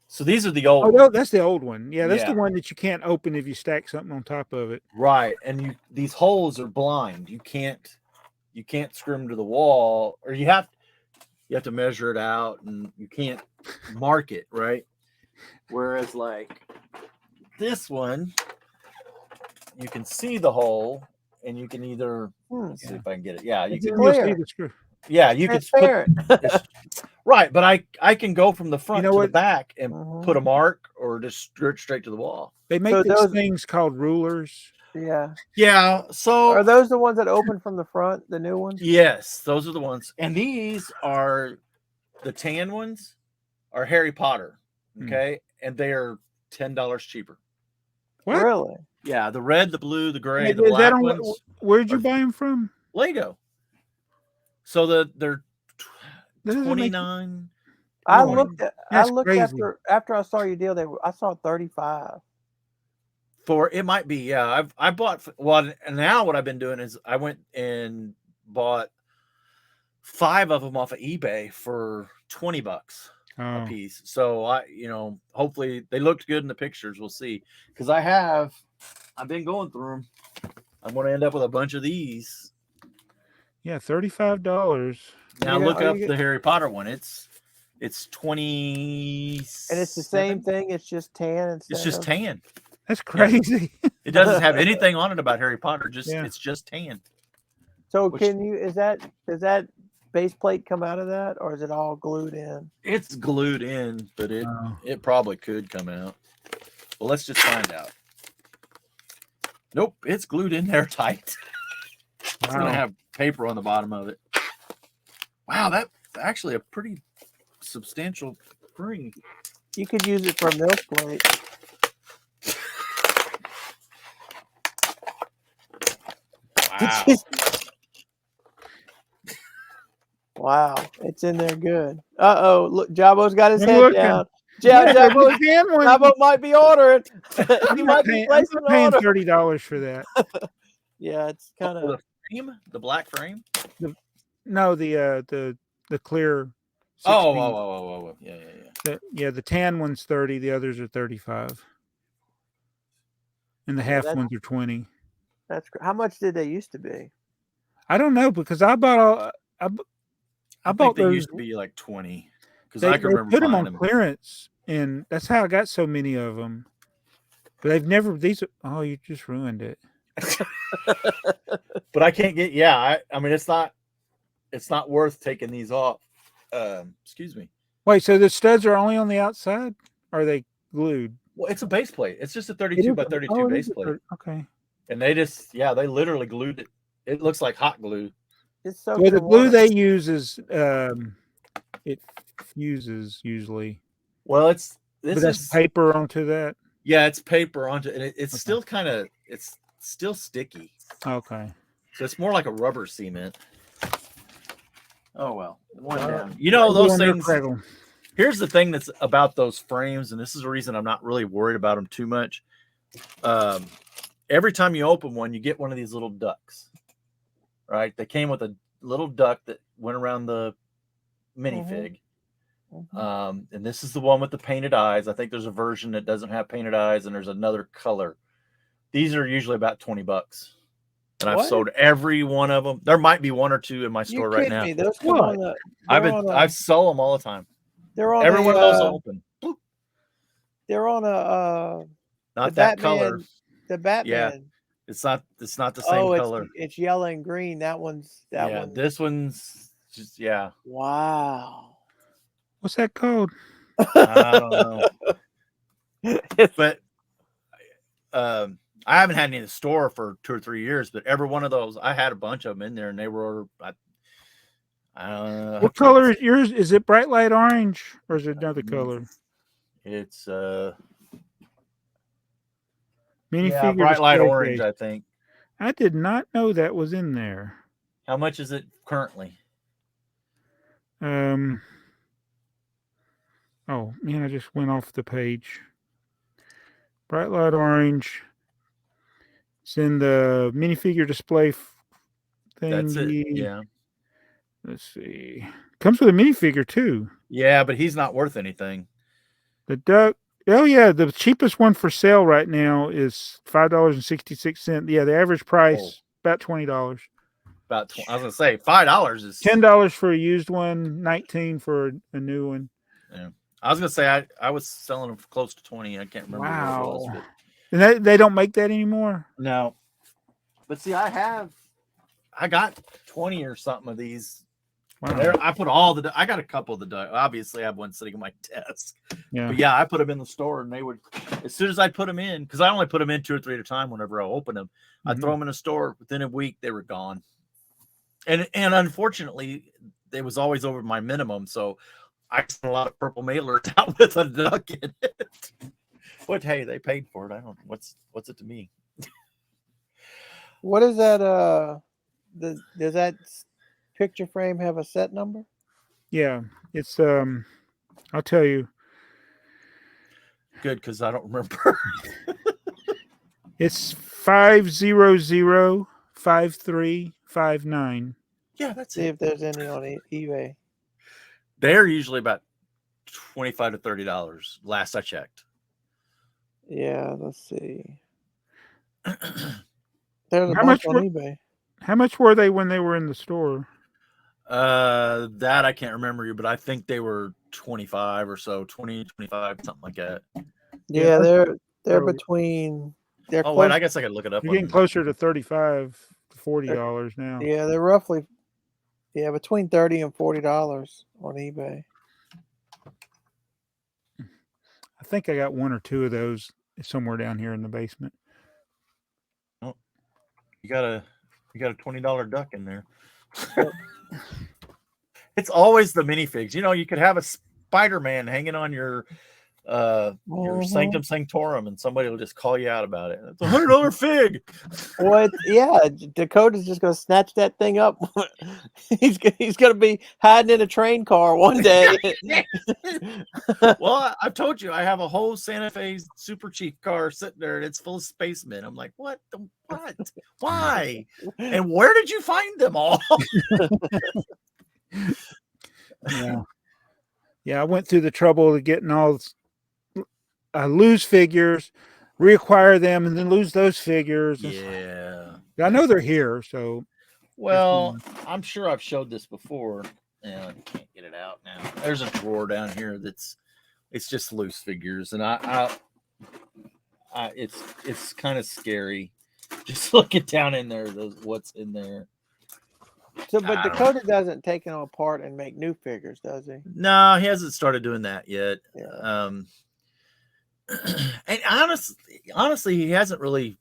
So these are the old. Oh, no, that's the old one. Yeah, that's the one that you can't open if you stack something on top of it. Right, and these holes are blind. You can't screw them to the wall, or you have to measure it out, and you can't mark it, right? Whereas like this one, you can see the hole, and you can either let's see if I can get it. Yeah, you can see the screw. Yeah, you can right, but I can go from the front to the back and put a mark, or just straight to the wall. They make those things called rulers. Yeah. Yeah. So are those the ones that open from the front, the new ones? Yes, those are the ones. And these are the tan ones are Harry Potter. Okay. And they are $10 cheaper. What? Really? Yeah, the red, the blue, the gray, Is the that black on, ones. where'd you are buy them from? Lego. So they're That doesn't make- 29. I 20. looked That's crazy. after I saw your deal. I saw 35. For it might be, yeah. I bought and now what I've been doing is I went and bought 5 of them off of eBay for $20 a piece. So hopefully they looked good in the pictures. We'll see, because I've been going through them. I'm going to end up with a bunch of these. Yeah, $35. Now look up the Harry Potter one. It's 20, and it's the same thing. It's just tan. It's just tan. That's crazy. It doesn't have anything on it about Harry Potter. It's just tan. So does that base plate come out of that, or is it all glued in? It's glued in, but it probably could come out. Well, let's just find out. Nope, it's glued in there tight. It's gonna have paper on the bottom of it. Wow, that's actually a pretty substantial spring. You could use it for a milk plate. Wow. Wow, it's in there good. Look, Jabo's got his head down. Jabo might be ordering. He might be placing an paying order. $30 for that. Yeah, it's kind of the black frame. No, the clear. Oh, yeah. The tan one's 30. The others are 35. And the half ones are 20. That's how much did they used to be? I don't know, because I bought I think they used to be like 20, because I can remember put them buying on clearance, and that's how I got so many of them. But they've never you just ruined it. But I can't get I mean it's not worth taking these off. Excuse me. Wait, so the studs are only on the outside? Or are they glued? Well, it's a base plate. It's just a 32 by 32 base plate. Okay. And they they literally glued it. It looks like hot glue. It's so the glue they use is it fuses usually. Well, this is paper onto that. Yeah, it's paper onto it. It's still it's still sticky. Okay. So it's more like a rubber cement. Oh well. One down. Those things. Here's the thing that's about those frames, and this is the reason I'm not really worried about them too much. Every time you open one, you get one of these little ducks, right? They came with a little duck that went around the minifig. And this is the one with the painted eyes. I think there's a version that doesn't have painted eyes, and there's another color. These are usually about $20. And I've sold every one of them. There might be one or two in my store right now. I've sold them all the time. They're on every one of those open. They're on not that color. The Batman. Yeah. It's not the same color. It's yellow and green. That one's one. This one's just Wow. What's that called? I don't know. But I haven't had any in the store for 2 or 3 years, but every one of those, I had a bunch of them in there, and they were I don't know. What color is yours? Is it bright light orange, or is it another color? It's minifigure bright light orange, I think. I did not know that was in there. How much is it currently? Oh man, I just went off the page. Bright light orange. It's in the minifigure display thing. That's it. Yeah. Let's see. Comes with a minifigure too. Yeah, but he's not worth anything. The duck. Oh yeah, the cheapest one for sale right now is $5.66. Yeah, the average price about $20. I was gonna say $5 is $10 for a used one, $19 for a new one. Yeah, I was gonna say I was selling them for close to 20. I can't remember what it was. But... And they don't make that anymore. No, but see, I got 20 or something of these. Wow. I put I got a couple of the ducks. Obviously, I have one sitting on my desk. Yeah. But I put them in the store, and they would, as soon as I put them in, because I only put them in 2 or 3 at a time whenever I open them. I'd throw them in a store. Within a week, they were gone. And unfortunately, it was always over my minimum. So I sent a lot of purple mailers out with a duck in it. But hey, they paid for it. I don't. What's it to me? What is that? Does that picture frame have a set number? Yeah, it's I'll tell you. Good, because I don't remember. It's 5005359. Yeah, that's See it. if there's any on eBay. They're usually about $25 to $30. Last I checked. Yeah, let's see. There's a How bunch much on eBay. How much were they when they were in the store? That I can't remember you, but I think they were 25 or so, 20, 25, something like that. Yeah, they're really- between. They're Oh, close. wait, I guess I could look it up. You're getting closer to $35 to $40 now. Yeah, they're roughly. Yeah, between $30 and $40 on eBay. I think I got one or two of those somewhere down here in the basement. Oh, you got a $20 duck in there. It's always the minifigs. You know, you could have a Spider-Man hanging on your Sanctum Sanctorum, and somebody will just call you out about it. It's $100 fig. What? Yeah, Dakota's just gonna snatch that thing up. he's gonna be hiding in a train car one day. Well, I've told you I have a whole Santa Fe super cheap car sitting there, and it's full of spacemen. I'm like, what? Why? And where did you find them all? Yeah. I went through the trouble of getting all lose figures, reacquire them, and then lose those figures. Yeah. I know they're here, so. Well, I'm sure I've showed this before, and I can't get it out now. There's a drawer down here it's just loose figures, and it's kind of scary. Just looking down in there, what's in there. So, but Dakota doesn't take them apart and make new figures, does he? No, he hasn't started doing that yet. Yeah. And honestly, he hasn't really.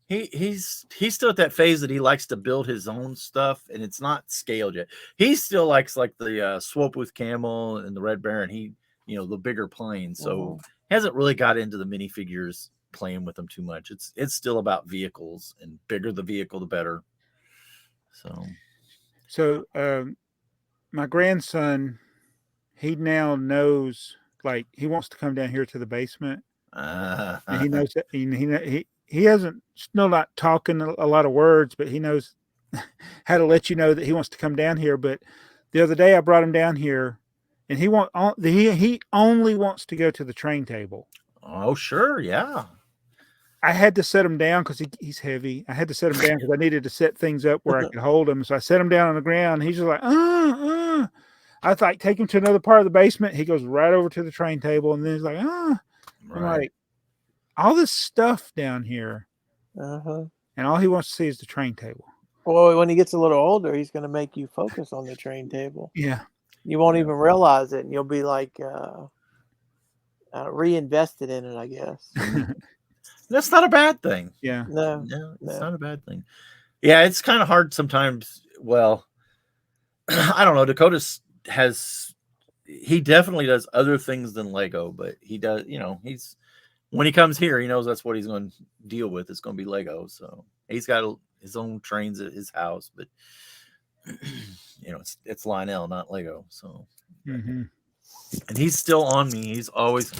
He's still at that phase that he likes to build his own stuff, and it's not scaled yet. He still likes like the Swope with Camel and the Red Baron. The bigger planes. So he hasn't really got into the minifigures, playing with them too much. It's still about vehicles, and bigger the vehicle, the better. So my grandson, he now knows, like, he wants to come down here to the basement. And he knows that he hasn't still not talking a lot of words, but he knows how to let you know that he wants to come down here. But the other day I brought him down here, and he only wants to go to the train table. Oh, sure, yeah. I had to set him down because he's heavy. I had to set him down because I needed to set things up where I could hold him. So I set him down on the ground. He's just like, I like take him to another part of the basement. He goes right over to the train table, and then he's like, Right. I'm like, all this stuff down here, and all he wants to see is the train table. Well, when he gets a little older, he's going to make you focus on the train table. Yeah. You won't even realize it, and you'll be like reinvested in it, I guess. That's not a bad thing. Yeah. No, it's not a bad thing. Yeah, it's kind of hard sometimes. Well, I don't know. Dakota he definitely does other things than Lego, but he does, when he comes here, he knows that's what he's going to deal with. It's going to be Lego. So he's got his own trains at his house, but it's Lionel, not Lego. So, and he's still on me. He's always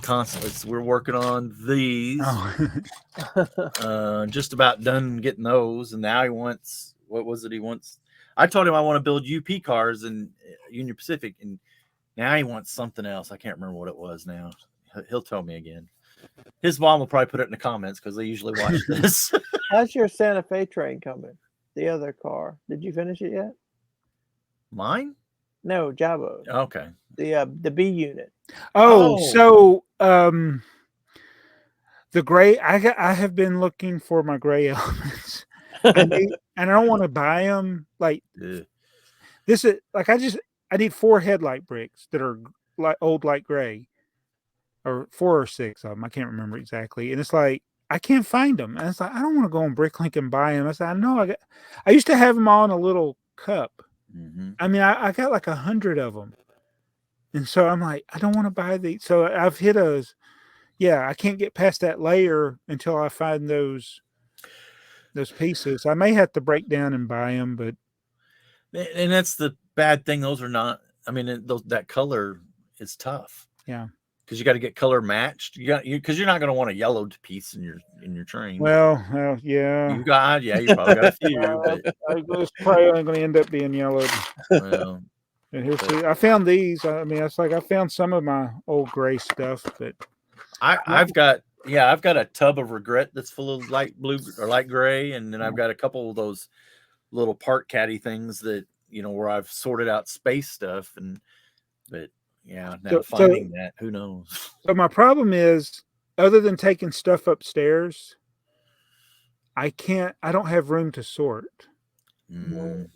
constantly. We're working on these. Just about done getting those, and now he wants. What was it he wants? I told him I want to build UP cars in Union Pacific, and now he wants something else. I can't remember what it was now. He'll tell me again. His mom will probably put it in the comments because they usually watch this. How's your Santa Fe train coming? The other car. Did you finish it yet? Mine? No, Jabo. Okay. The B unit. So the gray. I have been looking for my gray elements, and I don't want to buy them. Like this is like I need 4 headlight bricks that are like old light gray, or 4 or 6 of them. I can't remember exactly. And it's like I can't find them, and it's like I don't want to go on Bricklink and buy them. I said I know I used to have them all in a little cup. I mean I got like 100 of them, and so I'm like I don't want to buy these. So I've hit I can't get past that layer until I find those those pieces. I may have to break down and buy them, but and that's the bad thing. Those are not. I mean, that color is tough. Yeah, because you got to get color matched. Because you're not going to want a yellowed piece in your train. Well, yeah. You probably got a few. But It's probably only going to end up being yellowed. well, and here's I found these. I mean, it's like I found some of my old gray stuff, but I've got a tub of regret that's full of light blue or light gray, and then I've got a couple of those little part caddy things that where I've sorted out space stuff, but yeah, now finding that, who knows? So my problem is, other than taking stuff upstairs, I don't have room to sort.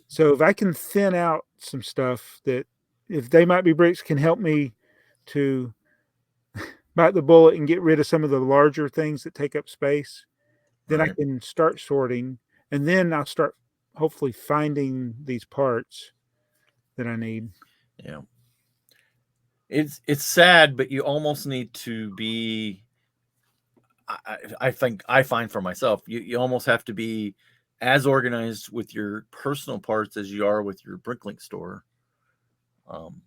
So if I can thin out some stuff that, if They Might Be Bricks can help me to bite the bullet and get rid of some of the larger things that take up space, then I can start sorting, and then I'll start hopefully finding these parts that I need. Yeah. It's sad, but you almost need to be, I think I find for myself, you almost have to be as organized with your personal parts as you are with your Bricklink store.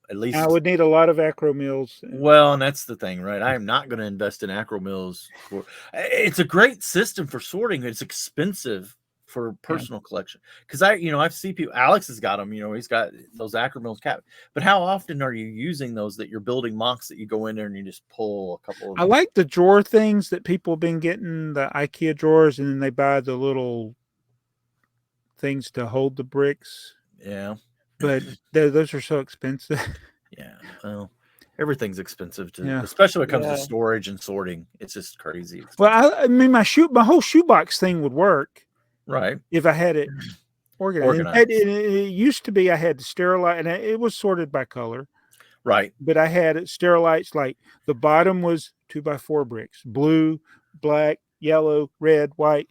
At least I would need a lot of acro mills. Well, and that's the thing, right? I am not going to invest in acro mills. It's a great system for sorting. It's expensive for personal collection, because I've seen people. Alex has got them. He's got those acro mills cap. But how often are you using those that you're building mocks that you go in there and you just pull a couple of? I like the drawer things that people have been getting, the IKEA drawers, and then they buy the little things to hold the bricks. Yeah, but those are so expensive. Yeah, well, everything's expensive especially when it comes to storage and sorting. It's just crazy expensive. Well, I mean, my whole shoebox thing would work, right, if I had it organized. It used to be I had to sterilize, and it was sorted by color. Right. But I had it sterilized, like the bottom was 2x4 bricks, blue, black, yellow, red, white.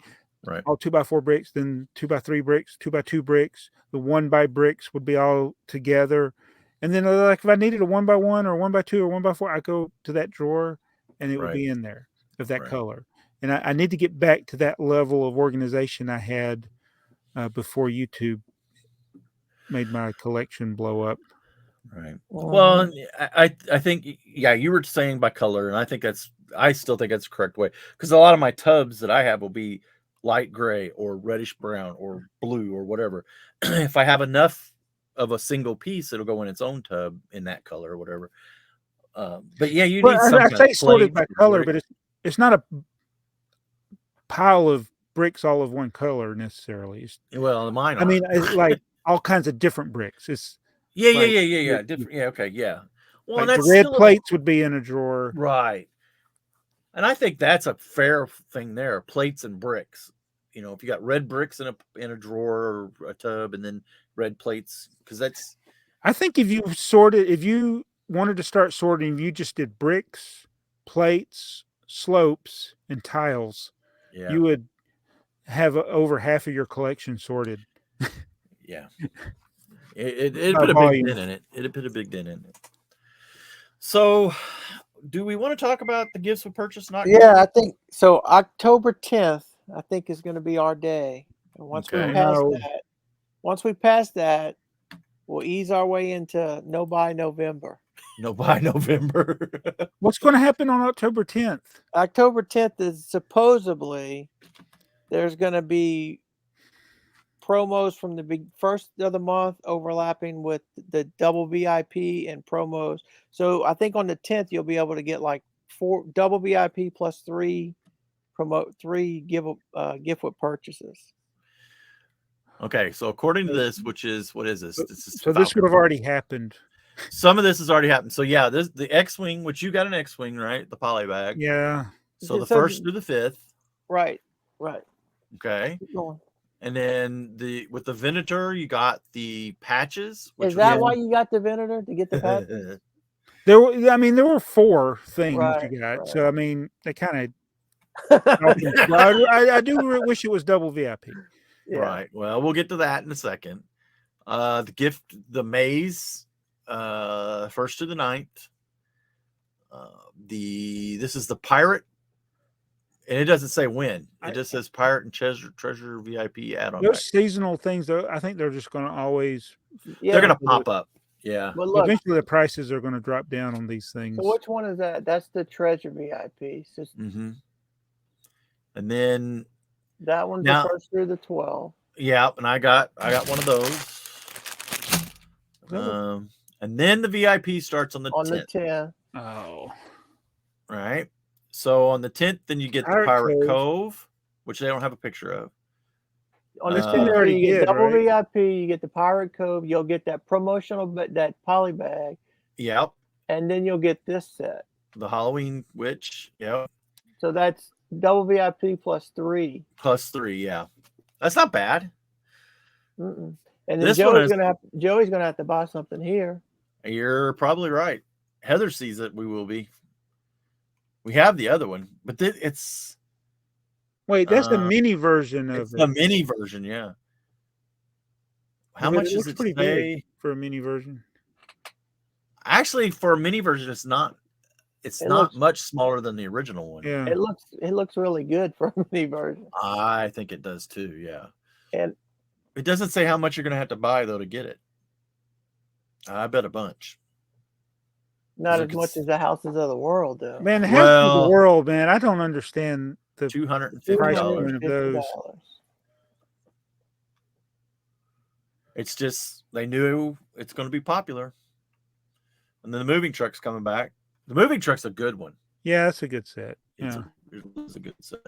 Right. All 2x4 bricks, then 2x3 bricks, 2x2 bricks. The 1x bricks would be all together. And then, like, if I needed a 1x1 or 1x2 or 1x4, I go to that drawer and it would be in there of that color. And I need to get back to that level of organization I had before YouTube made my collection blow up. Right. Well, I think, you were saying by color, and I still think that's the correct way, because a lot of my tubs that I have will be light gray or reddish brown or blue or whatever. If I have enough of a single piece, it'll go in its own tub in that color or whatever. But yeah, you need some. I say sorted by color, but it's not a pile of bricks all of one color necessarily. Well, mine are. I mean, it's like all kinds of different bricks. It's yeah. Different. Yeah. Okay. Yeah. Well, like the red plates would be in a drawer. Right. And I think that's a fair thing there. Plates and bricks. If you got red bricks in a drawer or a tub, and then red plates, because that's. I think if you wanted to start sorting, you just did bricks, plates, slopes, and tiles. Yeah. You would have over half of your collection sorted. Yeah. It put a big dent in it. It put a big dent in it. So, do we want to talk about the gifts with purchase? I think so. October 10th, I think, is going to be our day. And once we pass that, we'll ease our way into No Buy November. No Buy November. What's going to happen on October 10th? October 10th is supposedly there's going to be promos from the first of the month overlapping with the double VIP and promos. So I think on the 10th you'll be able to get like 4 double VIP plus 3 gift with purchases. Okay, so according to this, what is this? This would have already happened. Some of this has already happened. So yeah, the X-Wing, which you got an X-Wing, right? The poly bag. Yeah. So the 1st through the 5th. Right. Okay. Keep going. And then with the Venator, you got the patches. Is that why you got the Venator, to get the patches? There were 4 things you got. Right. So I mean, they kind of. I do wish it was double VIP. Yeah. Right. Well, we'll get to that in a second. The maze, 1st to the 9th. This is the pirate And it doesn't say when. It just says Pirate and Treasure VIP add-on. Those seasonal things, though, I think they're just going to always. Yeah, they're going to pop up. Yeah. But look, eventually the prices are going to drop down on these things. So which one is that? That's the Treasure VIP. So And then that one's the first through the 12. Yeah, and I got one of those. And then the VIP starts on the 10th. The 10th. Oh. Right. So on the 10th, then you get the Pirate Cove, which they don't have a picture of. On the 10th, you get double VIP, you get the Pirate Cove, you'll get that promotional, that poly bag. Yep. And then you'll get this set. The Halloween Witch. Yep. So that's double VIP plus 3. Plus 3, yeah. That's not bad. And then Joey's gonna have to buy something here. You're probably right. Heather sees it. We will be. We have the other one, but it's. Wait, that's the mini version of it. The mini version, yeah. How much is it pretty big for a mini version? Actually, for a mini version, it's not. It's not much smaller than the original one. Yeah, it looks really good for a mini version. I think it does too. Yeah, and it doesn't say how much you're going to have to buy though to get it. I bet a bunch. Not as much as the Houses of the World, though. Man, the Houses of the World, man, I don't understand the $250 of those. It's just they knew it's going to be popular, and then the moving truck's coming back. The moving truck's a good one. Yeah, that's a good set. It's a good set.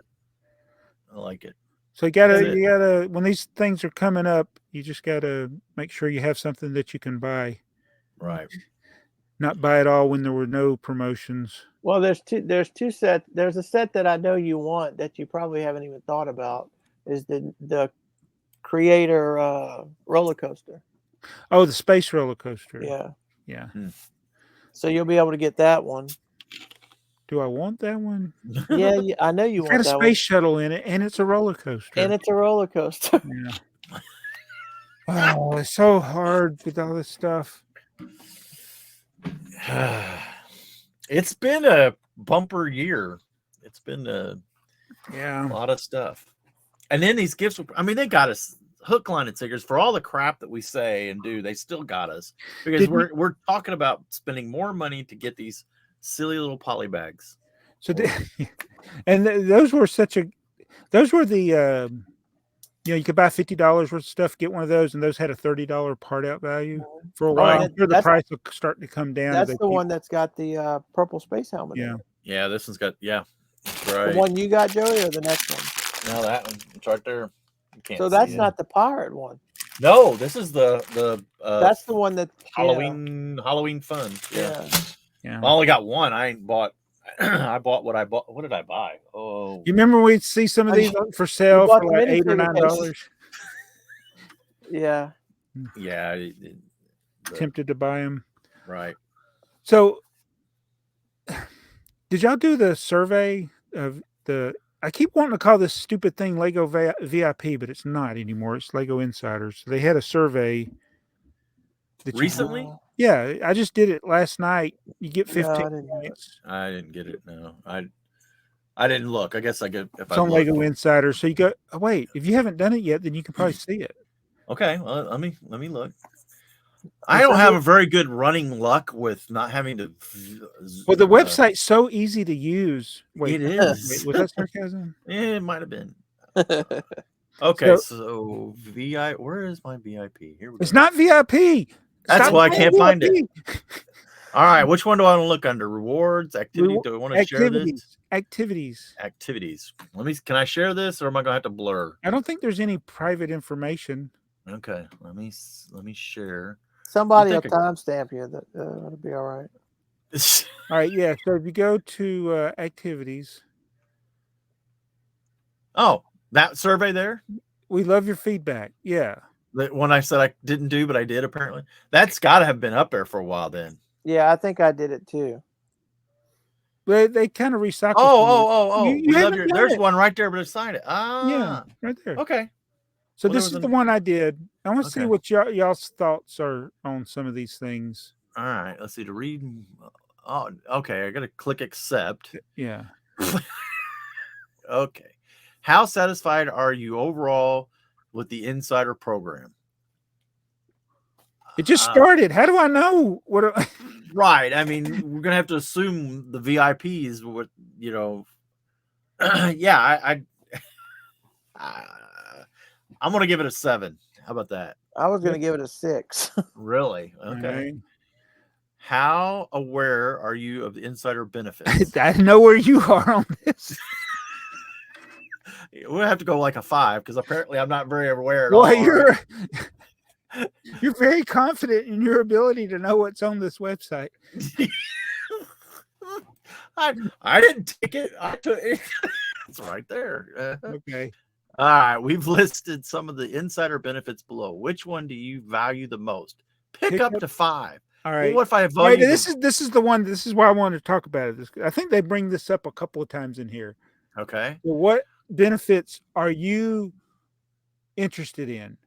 I like it. So you gotta when these things are coming up, you just gotta make sure you have something that you can buy. Right. Not buy it all when there were no promotions. Well, there's two sets. There's a set that I know you want that you probably haven't even thought about. Is the Creator roller coaster. Oh, the space roller coaster. Yeah. So you'll be able to get that one. Do I want that one? Yeah, I know you want that one. Got a space shuttle in it, and it's a roller coaster. Yeah. Oh, it's so hard with all this stuff. It's been a bumper year. It's been a lot of stuff. And then these gifts, I mean, they got us hook, line, and sinker for all the crap that we say and do. They still got us because we're talking about spending more money to get these silly little poly bags. So, and those were the you could buy $50 worth of stuff, get one of those, and those had a $30 part out value for a while. I'm sure the price will start to come down. That's the one that's got the purple space helmet. Yeah, this one's got right. The one you got, Joey, or the next one? No, that one. It's right there. So that's not the pirate one. No, this is the that's the one that Halloween fun. Yeah. I only got one. I ain't bought. I bought what I bought. What did I buy? Oh, you remember we'd see some of these for sale for like $8 or $9? Yeah. Yeah. Tempted to buy them. Right. So, did y'all do the survey of the? I keep wanting to call this stupid thing Lego VIP, but it's not anymore. It's Lego Insiders. So they had a survey. Recently? Yeah, I just did it last night. You get 15 points. I didn't get it. No, I didn't look. I guess I get if it's on Lego Insider. So you go. Oh, wait, if you haven't done it yet, then you can probably see it. Okay, well, let me look. I don't have a very good running luck with not having to. Well, the website's so easy to use. Wait, it is. Wait, was that sarcasm? It might have been. Okay, so VI. Where is my VIP? Here we go. It's not VIP. That's why I can't find it. All right, which one do I want to look under? Rewards, activity. Do I want to share this? Activities. Can I share this, or am I gonna have to blur? I don't think there's any private information. Okay, let me share. Somebody will timestamp you. That'll be all right. All right, yeah. So if you go to activities. Oh, that survey there. We love your feedback. Yeah. The one I said I didn't do, but I did apparently. That's got to have been up there for a while then. Yeah, I think I did it too. They kind of recycle. Oh! There's one right there, but beside it. Yeah, right there. Okay. So this is the one I did. I want to see what y'all's thoughts are on some of these things. All right, let's see. To read. Oh, okay. I got to click accept. Yeah. Okay. How satisfied are you overall with the insider program? It just started. How do I know what? Right. I mean, we're gonna have to assume the VIPs. What yeah, I'm gonna give it a 7. How about that? I was going to give it a 6. Really? Okay. Right. How aware are you of the insider benefits? I know where you are on this. We'll have to go like a 5 because apparently I'm not very aware at Well, all. you're very confident in your ability to know what's on this website. I didn't take it. I took it. It's right there. Okay. All right. We've listed some of the insider benefits below. Which one do you value the most? Pick up to 5. All right. Well, what if I value this is the one. This is why I wanted to talk about it. I think they bring this up a couple of times in here. Okay. Well, what benefits are you interested in?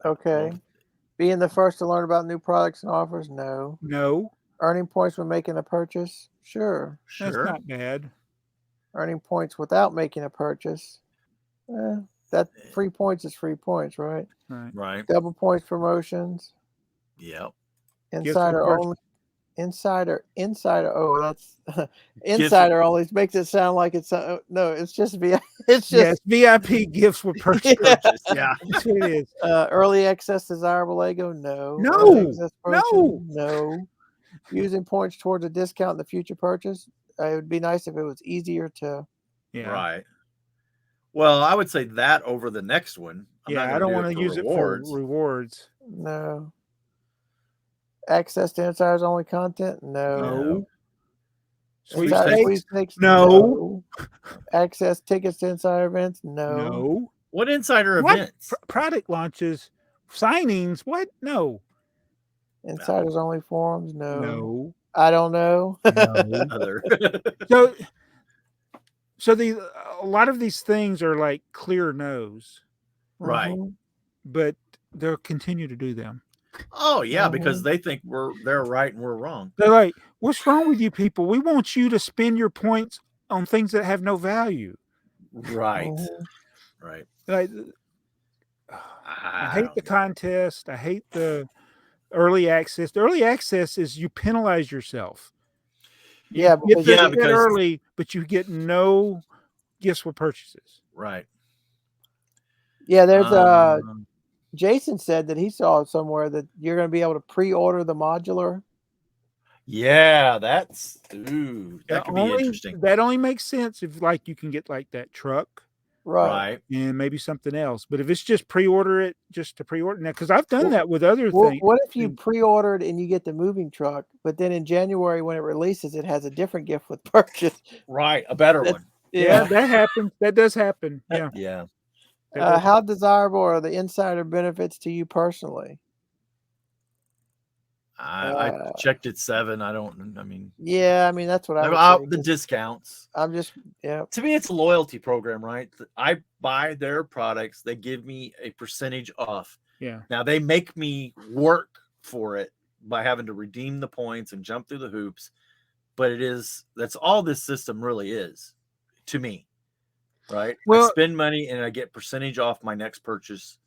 Okay. Well, Being the first to learn about new products and offers? No. No. Earning points when making a purchase? Sure. That's sure. not bad. Earning points without making a purchase? That free points is free points, right? Right. Double points promotions. Yep. Insider only. Insider. Oh, that's insider only makes it sound like it's no. It's just it's just VIP gifts with purchase. Yeah. Yeah. That's what it is. Early access desirable Lego? No. No. Early access No. promotion? No. Using points towards a discount in the future purchase? It would be nice if it was easier to. Yeah. Right. Well, I would say that over the next one. I don't want to use it for rewards. No. Access to insiders only content? No. Sweepstakes? No. Access tickets to insider events? No. What insider events? Product launches, signings? What? No. Insiders only forums? No. I don't know. No. So a lot of these things are like clear no's. Right. But they'll continue to do them. Oh yeah, because they think they're right and we're wrong. They're like, what's wrong with you people? We want you to spend your points on things that have no value. Right. Right. Like, I hate the contest. I hate the early access. The early access is you penalize yourself. You get because early, but you get no gifts with purchases. Right. Yeah, there's Jason said that he saw somewhere that you're going to be able to pre-order the modular. Yeah, that could be interesting. That only makes sense if like you can get like that truck, right, and maybe something else. But if it's just pre-order it, just to pre-order now, because I've done that with other things. What if you pre-ordered and you get the moving truck, but then in January when it releases, it has a different gift with purchase? Right, a better one. Yeah, that happens. That does happen. Yeah. Yeah. How desirable are the insider benefits to you personally? I checked it 7. Yeah, I mean that's what I would say. The discounts. I'm just To me, it's a loyalty program, right? I buy their products, they give me a percentage off. Yeah. Now they make me work for it by having to redeem the points and jump through the hoops, but that's all this system really is to me. Right. Well, I spend money and I get percentage off my next purchase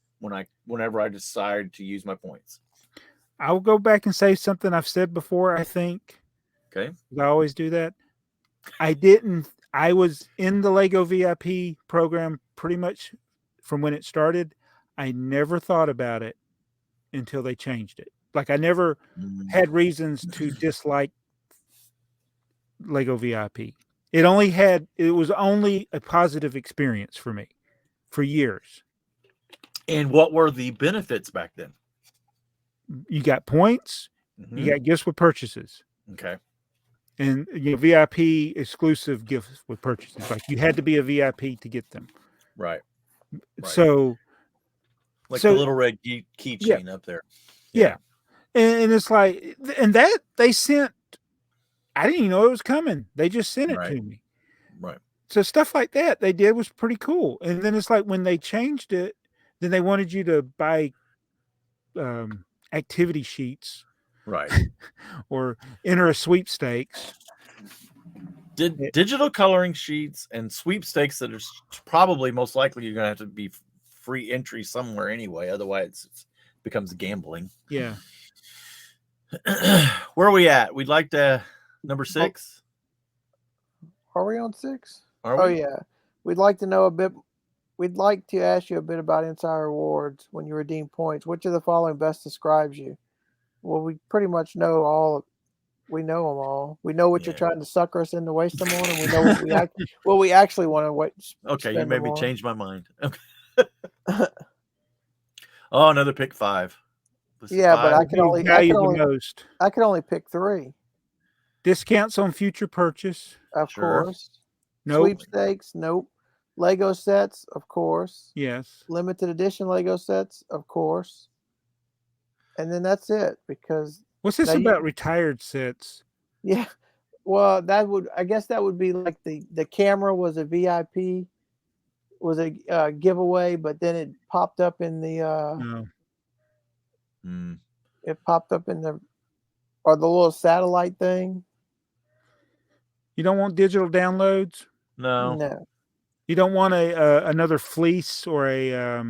whenever I decide to use my points. I'll go back and say something I've said before, I think. Okay. I always do that. I was in the Lego VIP program pretty much from when it started. I never thought about it until they changed it. Like I never had reasons to dislike Lego VIP. It was only a positive experience for me for years. And what were the benefits back then? You got points, you got gifts with purchases. Okay. And VIP exclusive gifts with purchases. Like you had to be a VIP to get them. Right. So the little red keychain up there. Yeah. And it's like, and that they sent, I didn't even know it was coming. They just sent it to me. Right. So stuff like that they did was pretty cool. And then it's like when they changed it, then they wanted you to buy activity sheets. Right. Or enter a sweepstakes. Digital coloring sheets and sweepstakes that are probably most likely you're going to have to be free entry somewhere anyway. Otherwise, it becomes gambling. Yeah. Where are we at? We'd like to number 6. Are we on 6? Are Oh we? yeah. We'd like to know a bit. We'd like to ask you a bit about insider rewards when you redeem points. Which of the following best describes you? Well, we pretty much know all. We know them all. We know what you're trying to sucker us into waste them on, and we know what we actually want to wait. Okay, you made me change my mind. Okay. Oh, another pick 5. Yeah, but I can only pick 3. Discounts on future purchase. Of course. Nope. Sweepstakes. Nope. Lego sets. Of course. Yes. Limited edition Lego sets. Of course. And then that's it, because what's this about retired sets? Yeah. Well, I guess that would be like the camera was a VIP, was a giveaway, but then it popped up in the it popped up in the little satellite thing. You don't want digital downloads? No. You don't want another fleece or a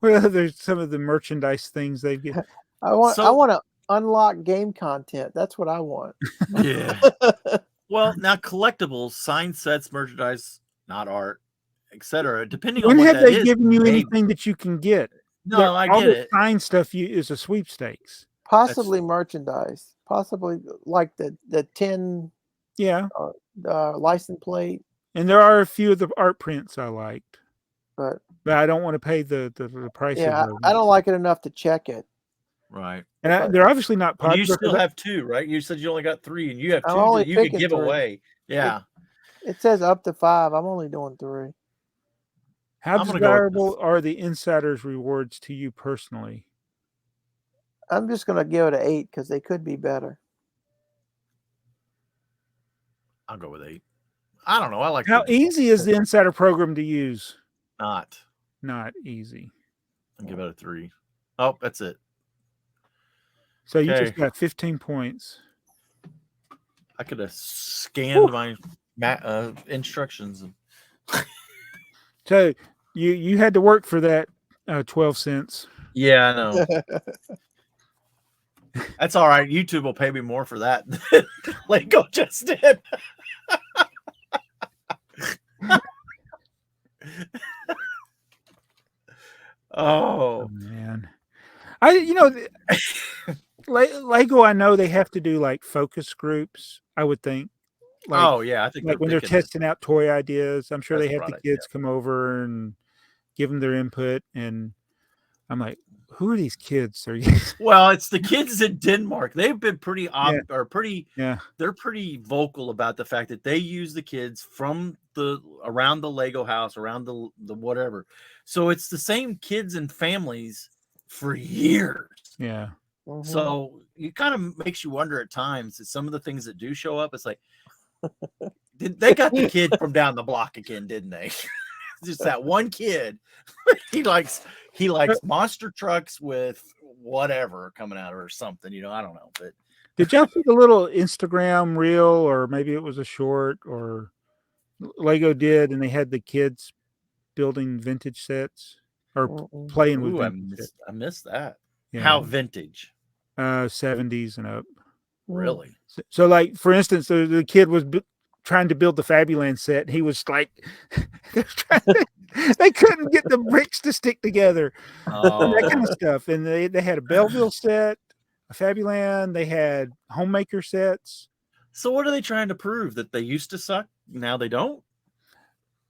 well, there's some of the merchandise things they get. I want to unlock game content. That's what I want. Yeah. Well, now collectibles, signed sets, merchandise, not art, etc. Depending on what that is. When have they given you anything that you can get? No, I get it. Signed stuff is a sweepstakes. Possibly merchandise. Possibly like the 10 license plate. And there are a few of the art prints I liked. But I don't want to pay the price of those. I don't like it enough to check it. Right. And they're obviously not popular. You still have 2, right? You said you only got 3, and you have 2 that you could give away. Yeah. It says up to 5. I'm only doing 3. How desirable are the insiders rewards to you personally? I'm just going to give it an 8 because they could be better. I'll go with 8. I don't know. I like. How easy is the insider program to use? Not easy. I'll give it a 3. Oh, that's it. So you just got 15 points. I could have scanned my instructions. So you had to work for that 12 cents. Yeah, I know. That's all right. YouTube will pay me more for that than Lego just did. Oh man. Lego, I know they have to do like focus groups, I would think. I think like when they're testing out toy ideas, I'm sure they have the kids come over and give them their input, and I'm like, who are these kids? Well, it's the kids in Denmark. They've been pretty they're pretty vocal about the fact that they use the kids from around the Lego house, around the whatever. So it's the same kids and families for years. Yeah. Mm-hmm. So it kind of makes you wonder at times that some of the things that do show up, it's like, they got the kid from down the block again, didn't they? Just that one kid. he likes monster trucks with whatever coming out or something, I don't know. But did y'all see the little Instagram reel, or maybe it was a short, or Lego did, and they had the kids building vintage sets or playing with vintage sets? I missed that. Yeah. How vintage? 70s and up. Really? So like, for instance, the kid was trying to build the Fabuland set. He was like, they couldn't get the bricks to stick together. That kind of stuff. And they had a Belleville set, a Fabuland. They had homemaker sets. So what are they trying to prove? That they used to suck? Now they don't?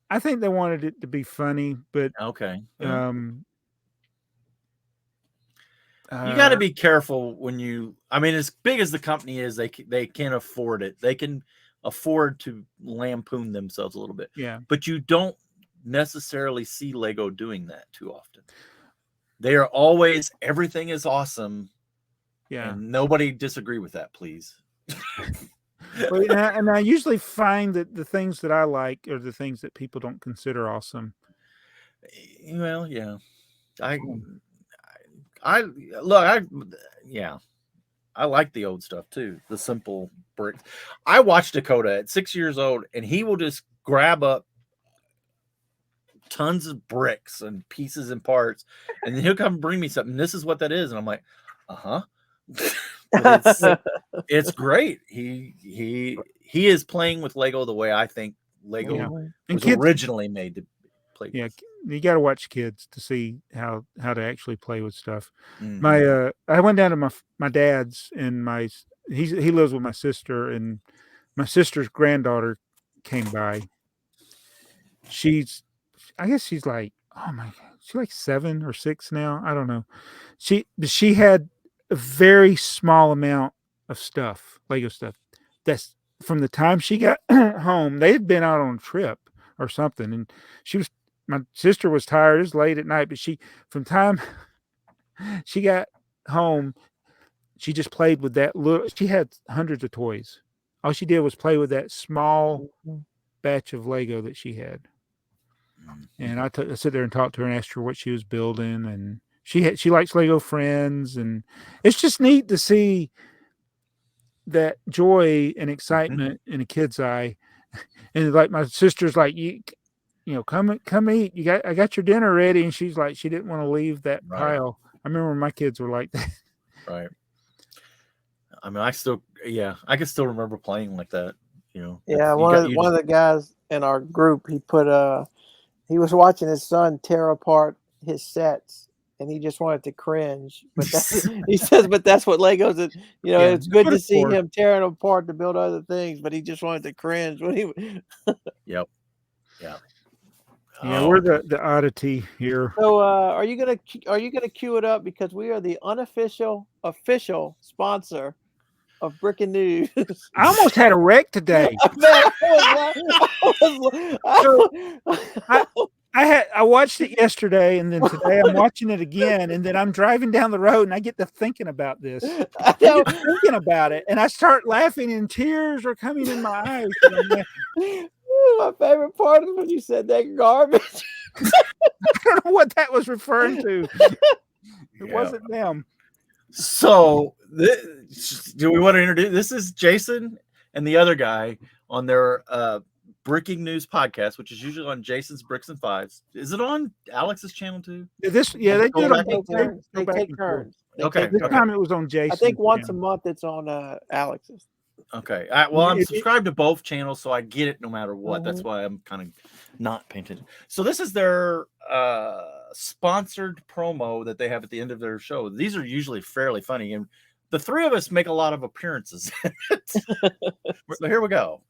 I think they wanted it to be funny, but okay. You got to be careful when as big as the company is, they can afford it. They can afford to lampoon themselves a little bit. Yeah. But you don't necessarily see Lego doing that too often. They are always, everything is awesome. Yeah. And nobody disagree with that, please. And I usually find that the things that I like are the things that people don't consider awesome. Well, yeah. I like the old stuff too. The simple bricks. I watched Dakota at 6 years old, and he will just grab up tons of bricks and pieces and parts, and then he'll come bring me something. This is what that is, and I'm like, it's great. He is playing with Lego the way I think Lego was originally made to play. Yeah, you got to watch kids to see how to actually play with stuff. Mm-hmm. I went down to my dad's, and he lives with my sister, and my sister's granddaughter came by. I guess she's like, oh my God, she's like 7 or 6 now. I don't know. She had a very small amount of stuff, Lego stuff. That's from the time she got home. They had been out on a trip or something, and my sister was tired. It was late at night, but from time she got home, she just played with that little. She had hundreds of toys. All she did was play with that small batch of Lego that she had. And I sit there and talked to her and asked her what she was building, and she likes Lego Friends, and it's just neat to see that joy and excitement in a kid's eye. And like my sister's like, you come eat. I got your dinner ready, and she's like, she didn't want to leave that pile. I remember my kids were like that. Right. I mean, I can still remember playing like that. Yeah, one of the guys in our group, he was watching his son tear apart his sets, and he just wanted to cringe. But he says, but that's what Legos is. It's good to see him tearing them apart to build other things, but he just wanted to cringe when he. Yep. Yeah. Yeah, we're the oddity here. So, are you gonna cue it up, because we are the official sponsor of Brick and News? I almost had a wreck today. I watched it yesterday, and then today I'm watching it again, and then I'm driving down the road, and I get to thinking about this. I get thinking about it, and I start laughing, and tears are coming in my eyes. My favorite part is when you said that garbage. I don't know what that was referring to. It wasn't them. So, do we want to introduce? This is Jason and the other guy on their Breaking News podcast, which is usually on Jason's Bricks and Fives. Is it on Alex's channel too? They do it. They take turns. Okay. This time it was on Jason. I think once a month it's on Alex's. Okay. I'm subscribed to both channels, so I get it no matter what. That's why I'm kind of not paying attention. So this is their sponsored promo that they have at the end of their show. These are usually fairly funny, and the three of us make a lot of appearances. So here we go.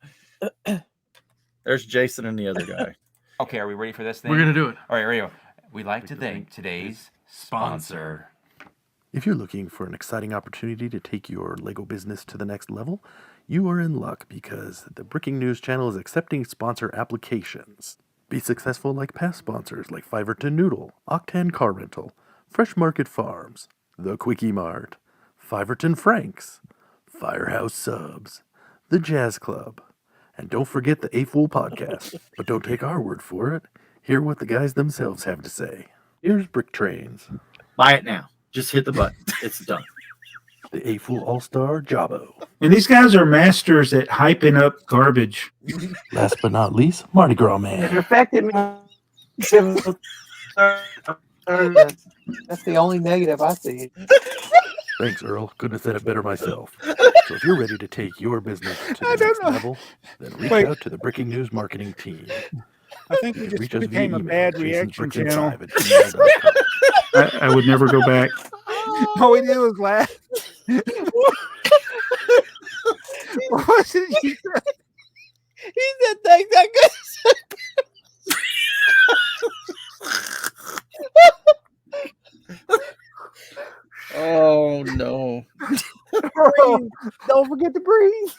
There's Jason and the other guy. Okay, are we ready for this thing? We're going to do it. All right, here we go. We'd like to thank today's sponsor. If you're looking for an exciting opportunity to take your Lego business to the next level, you are in luck, because the Bricking News channel is accepting sponsor applications. Be successful like past sponsors like Fiverr Noodle, Octan Car Rental, Fresh Market Farms, The Quickie Mart, Fiverr Franks, Firehouse Subs, The Jazz Club, and don't forget the A F.o.O.L Podcast. But don't take our word for it. Hear what the guys themselves have to say. Here's BrickTrains. Buy it now. Just hit the button. It's done. The A F.o.O.L All-Star Jabbo. And these guys are masters at hyping up garbage. Last but not least, Mardigrasman. It affected me. That's the only negative I see. Thanks, Earl. Couldn't have said it better myself. So if you're ready to take your business to the next level, then reach out to the Breaking News marketing team. I think we just became a email, bad reaction channel. jasonbrickson5@gmail.com. I would never go back. All we did was laugh. What was it? He said thanks. I could. Oh no! Don't forget to breathe.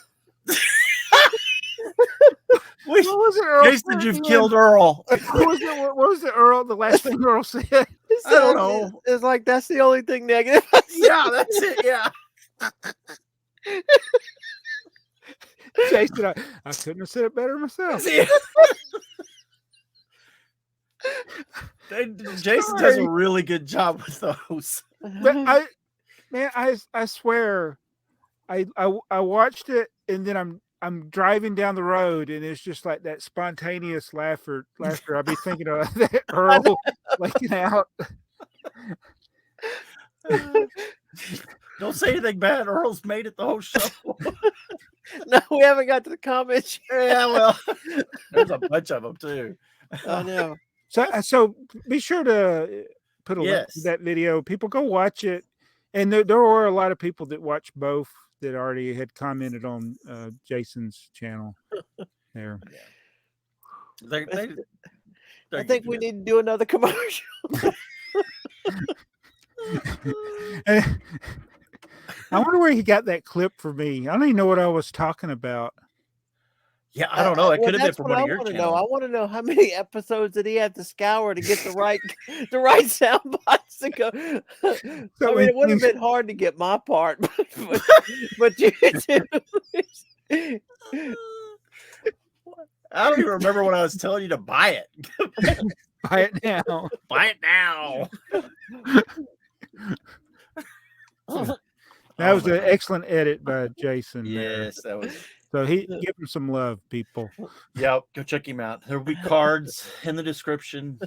What was it, Earl? Jason, you've killed Earl. What was it, Earl? The last thing Earl said. I don't know. It's like that's the only thing negative. Yeah, that's it. Yeah. Jason, I couldn't have said it better myself. Jason does a really good job with those. But I swear, I watched it, and then I'm driving down the road, and it's just like that spontaneous laughter. I'll be thinking of that Earl waking out. Don't say anything bad. Earl's made it the whole show. No, we haven't got to the comments. Yeah, well, there's a bunch of them too. I know. So be sure to put a link to that video. People go watch it, and there were a lot of people that watched both that already had commented on Jason's channel there. I think we need to do another commercial. I wonder where he got that clip for me. I don't even know what I was talking about. Yeah, I don't know. It could have been from one of your channels. I want to know how many episodes did he have to scour to get the right sound bites to go. I mean, it would have been hard to get my part, but you too. I don't even remember when I was telling you to buy it. Buy it now. Buy it now. That was an excellent edit by Jason. Yes, that was. So give him some love, people. Yep, go check him out. There'll be cards in the description.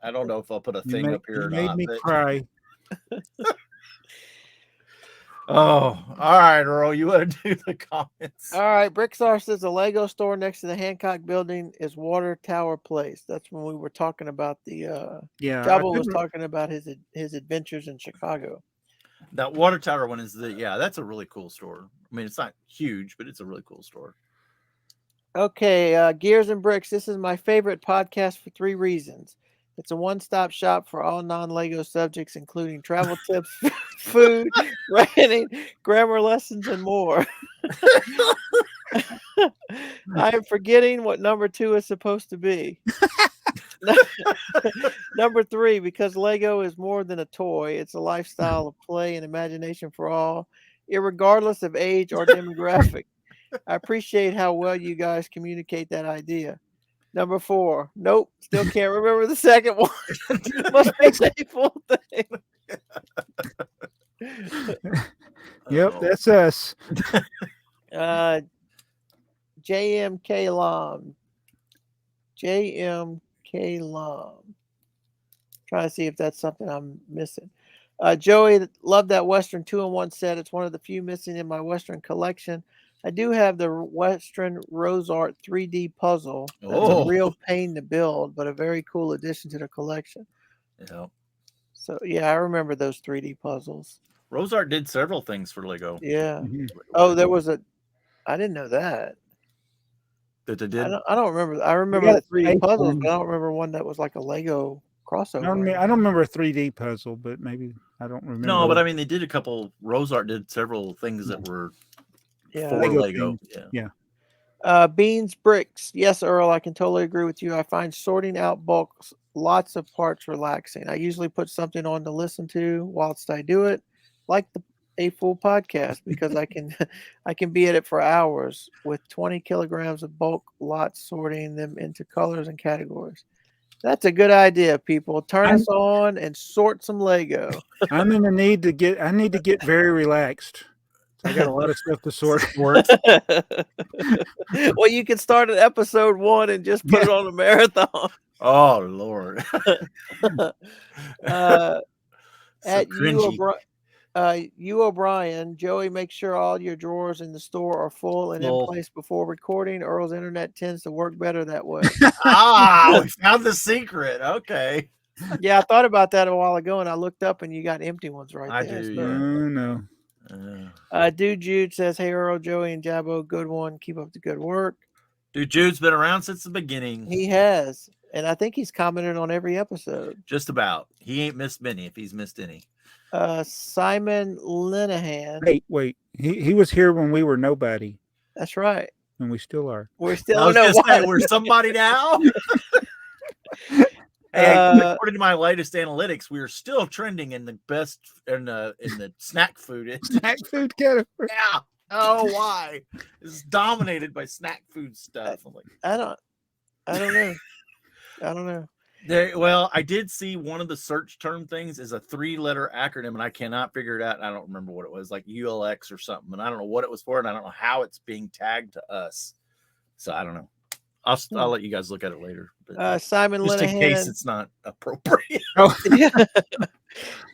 I don't know if I'll put a thing up here or not. You made me cry. Oh, all right, Earl. You want to do the comments? All right. BrickTsar says the Lego store next to the Hancock building is Water Tower Place. That's when we were talking about the Jabba was talking about his adventures in Chicago. That Water Tower one is that's a really cool store. I mean, it's not huge, but it's a really cool store. Okay, Gears and Bricks. This is my favorite podcast for 3 reasons. It's a one-stop shop for all non-Lego subjects, including travel tips, food, ranting, grammar lessons, and more. I am forgetting what number 2 is supposed to be. Number 3, because Lego is more than a toy. It's a lifestyle of play and imagination for all, irregardless of age or demographic. I appreciate how well you guys communicate that idea. Number 4, nope, still can't remember the second one. Must be a full thing. Yep, that's us. JMK Lam. JMK Lam. Trying to see if that's something I'm missing. Joey, love that Western 2-in-1 set. It's one of the few missing in my Western collection. I do have the Western Rose Art 3D puzzle. That's a real pain to build, but a very cool addition to the collection. Yeah. So, yeah, I remember those 3D puzzles. Rose Art did several things for Lego. Yeah. Oh, there was I didn't know that. That they did? I don't remember. I remember the 3D puzzles, but I don't remember one that was like a Lego crossover. I don't remember a 3D puzzle, but maybe I don't remember. No, but I mean, they did a couple. Rose Art did several things that were for Lego. Yeah. Beans Bricks. Yes, Earl, I can totally agree with you. I find sorting out bulks, lots of parts relaxing. I usually put something on to listen to whilst I do it, like the A.F.o.O.L Podcast, because I can be at it for hours with 20 kilograms of bulk lots, sorting them into colors and categories. That's a good idea, people. Turn us on and sort some Lego. I'm in the need to get very relaxed. I got a lot of stuff to sort. Well, you can start at episode 1 and just put it on a marathon. Oh, Lord. At you O'Brien, Joey, make sure all your drawers in the store are full and in place before recording. Earl's internet tends to work better that way. We found the secret. Okay. Yeah, I thought about that a while ago, and I looked up, and you got empty ones right there. I do. So. No. Dude Jude says, "Hey Earl, Joey, and Jabbo, good one. Keep up the good work." Dude Jude's been around since the beginning. He has, and I think he's commented on every episode. Just about. He ain't missed many if he's missed any. Simon Linehan. Wait. He was here when we were nobody. That's right. And we still are. We're still nobody. We're somebody now. According to my latest analytics, we are still trending in the best in the snack food. Snack food category. Yeah. Oh, why? It's dominated by snack food stuff. I'm like, I don't know. Well, I did see one of the search term things is a 3-letter acronym, and I cannot figure it out. I don't remember what it was, like ULX or something, and I don't know what it was for, and I don't know how it's being tagged to us. So I don't know. I'll let you guys look at it later. But Simon just Linehan. in case it's not appropriate. Oh, Yeah.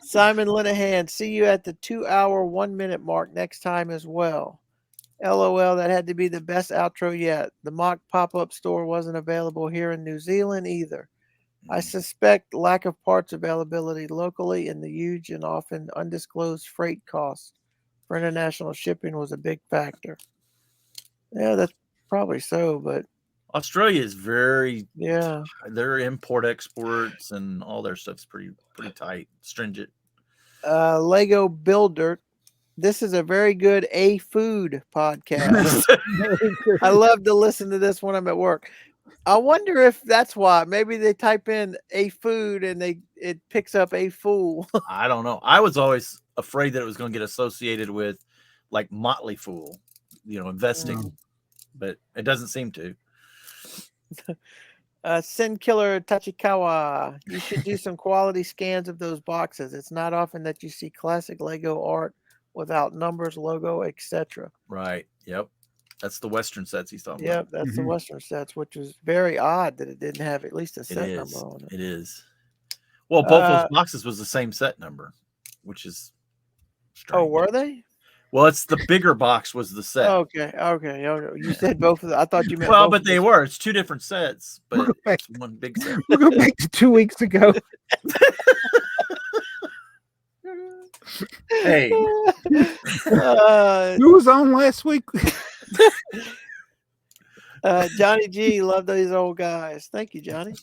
Simon Linehan, see you at the 2-hour 1-minute mark next time as well. LOL, that had to be the best outro yet. The mock pop-up store wasn't available here in New Zealand either. I suspect lack of parts availability locally and the huge and often undisclosed freight costs for international shipping was a big factor. Yeah, that's probably so, but Australia is very, yeah. their import exports and all their stuff's pretty tight, stringent. Lego Builder, this is a very good A.F.o.O.L podcast. I love to listen to this when I'm at work. I wonder if that's why. Maybe they type in A.F.o.O.L and it picks up A.F.o.O.L. I don't know. I was always afraid that it was going to get associated with like Motley Fool, investing, but it doesn't seem to. Sin Killer Tachikawa, you should do some quality scans of those boxes. It's not often that you see classic Lego art without numbers, logo, etc. Right. Yep. That's the Western sets he's talking Yep, about. that's the Western sets, which was very odd that it didn't have at least a set number on it. It is. Well, both those boxes was the same set number, which is strange. Oh, were they? Well, it's the bigger box was the set. Okay. You said both of them. I thought you meant well, both but of they them. were. It's 2 different sets, but it's one big set. We'll go back to 2 weeks ago. Hey, Who was on last week? Johnny G, love these old guys. Thank you, Johnny.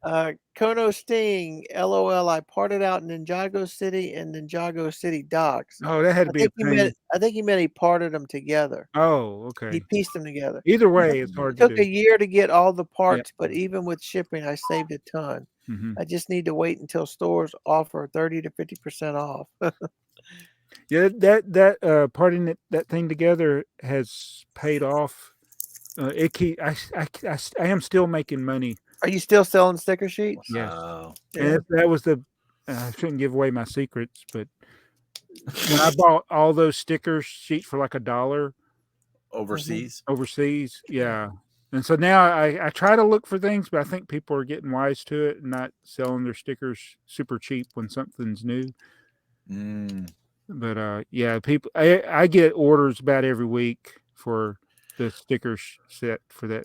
Kono Sting, LOL. I parted out Ninjago City and Ninjago City docks. Oh, that had to be a pain. I think he meant he parted them together. Oh, okay. He pieced them together. Either way, it's hard to It took do. a year to get all the parts, but even with shipping, I saved a ton. I just need to wait until stores offer 30 to 50% off. Yeah, that parting that thing together has paid off. I am still making money. Are you still selling sticker sheets? Yeah. Wow. And that was I shouldn't give away my secrets, but when I bought all those sticker sheets for like $1 overseas, yeah. And so now I try to look for things, but I think people are getting wise to it and not selling their stickers super cheap when something's new. But yeah, people, I get orders about every week for the stickers set for that,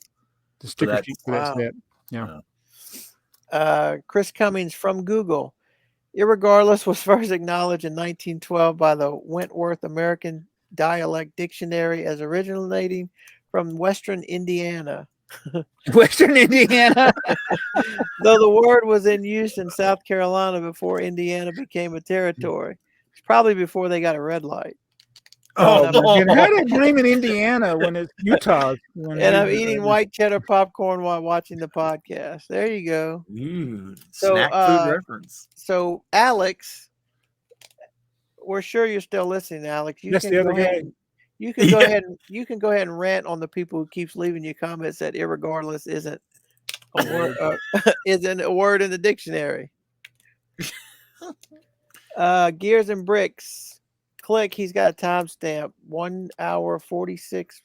the sticker sheet for that set. Yeah. Chris Cummings from Google. Irregardless was first acknowledged in 1912 by the Wentworth American Dialect Dictionary as originating from Western Indiana. Western Indiana. Though the word was in use in South Carolina before Indiana became a territory. It's probably before they got a red light. Oh, how did they blame in Indiana when it's Utah? And I'm eating white cheddar popcorn while watching the podcast. There you go. Snack food reference. So Alex, we're sure you're still listening, Alex. You can go ahead. You can go ahead and go ahead and rant on the people who keeps leaving you comments that irregardless isn't a word, isn't a word in the dictionary. Gears and Bricks. Click. He's got a timestamp. 1 hour 46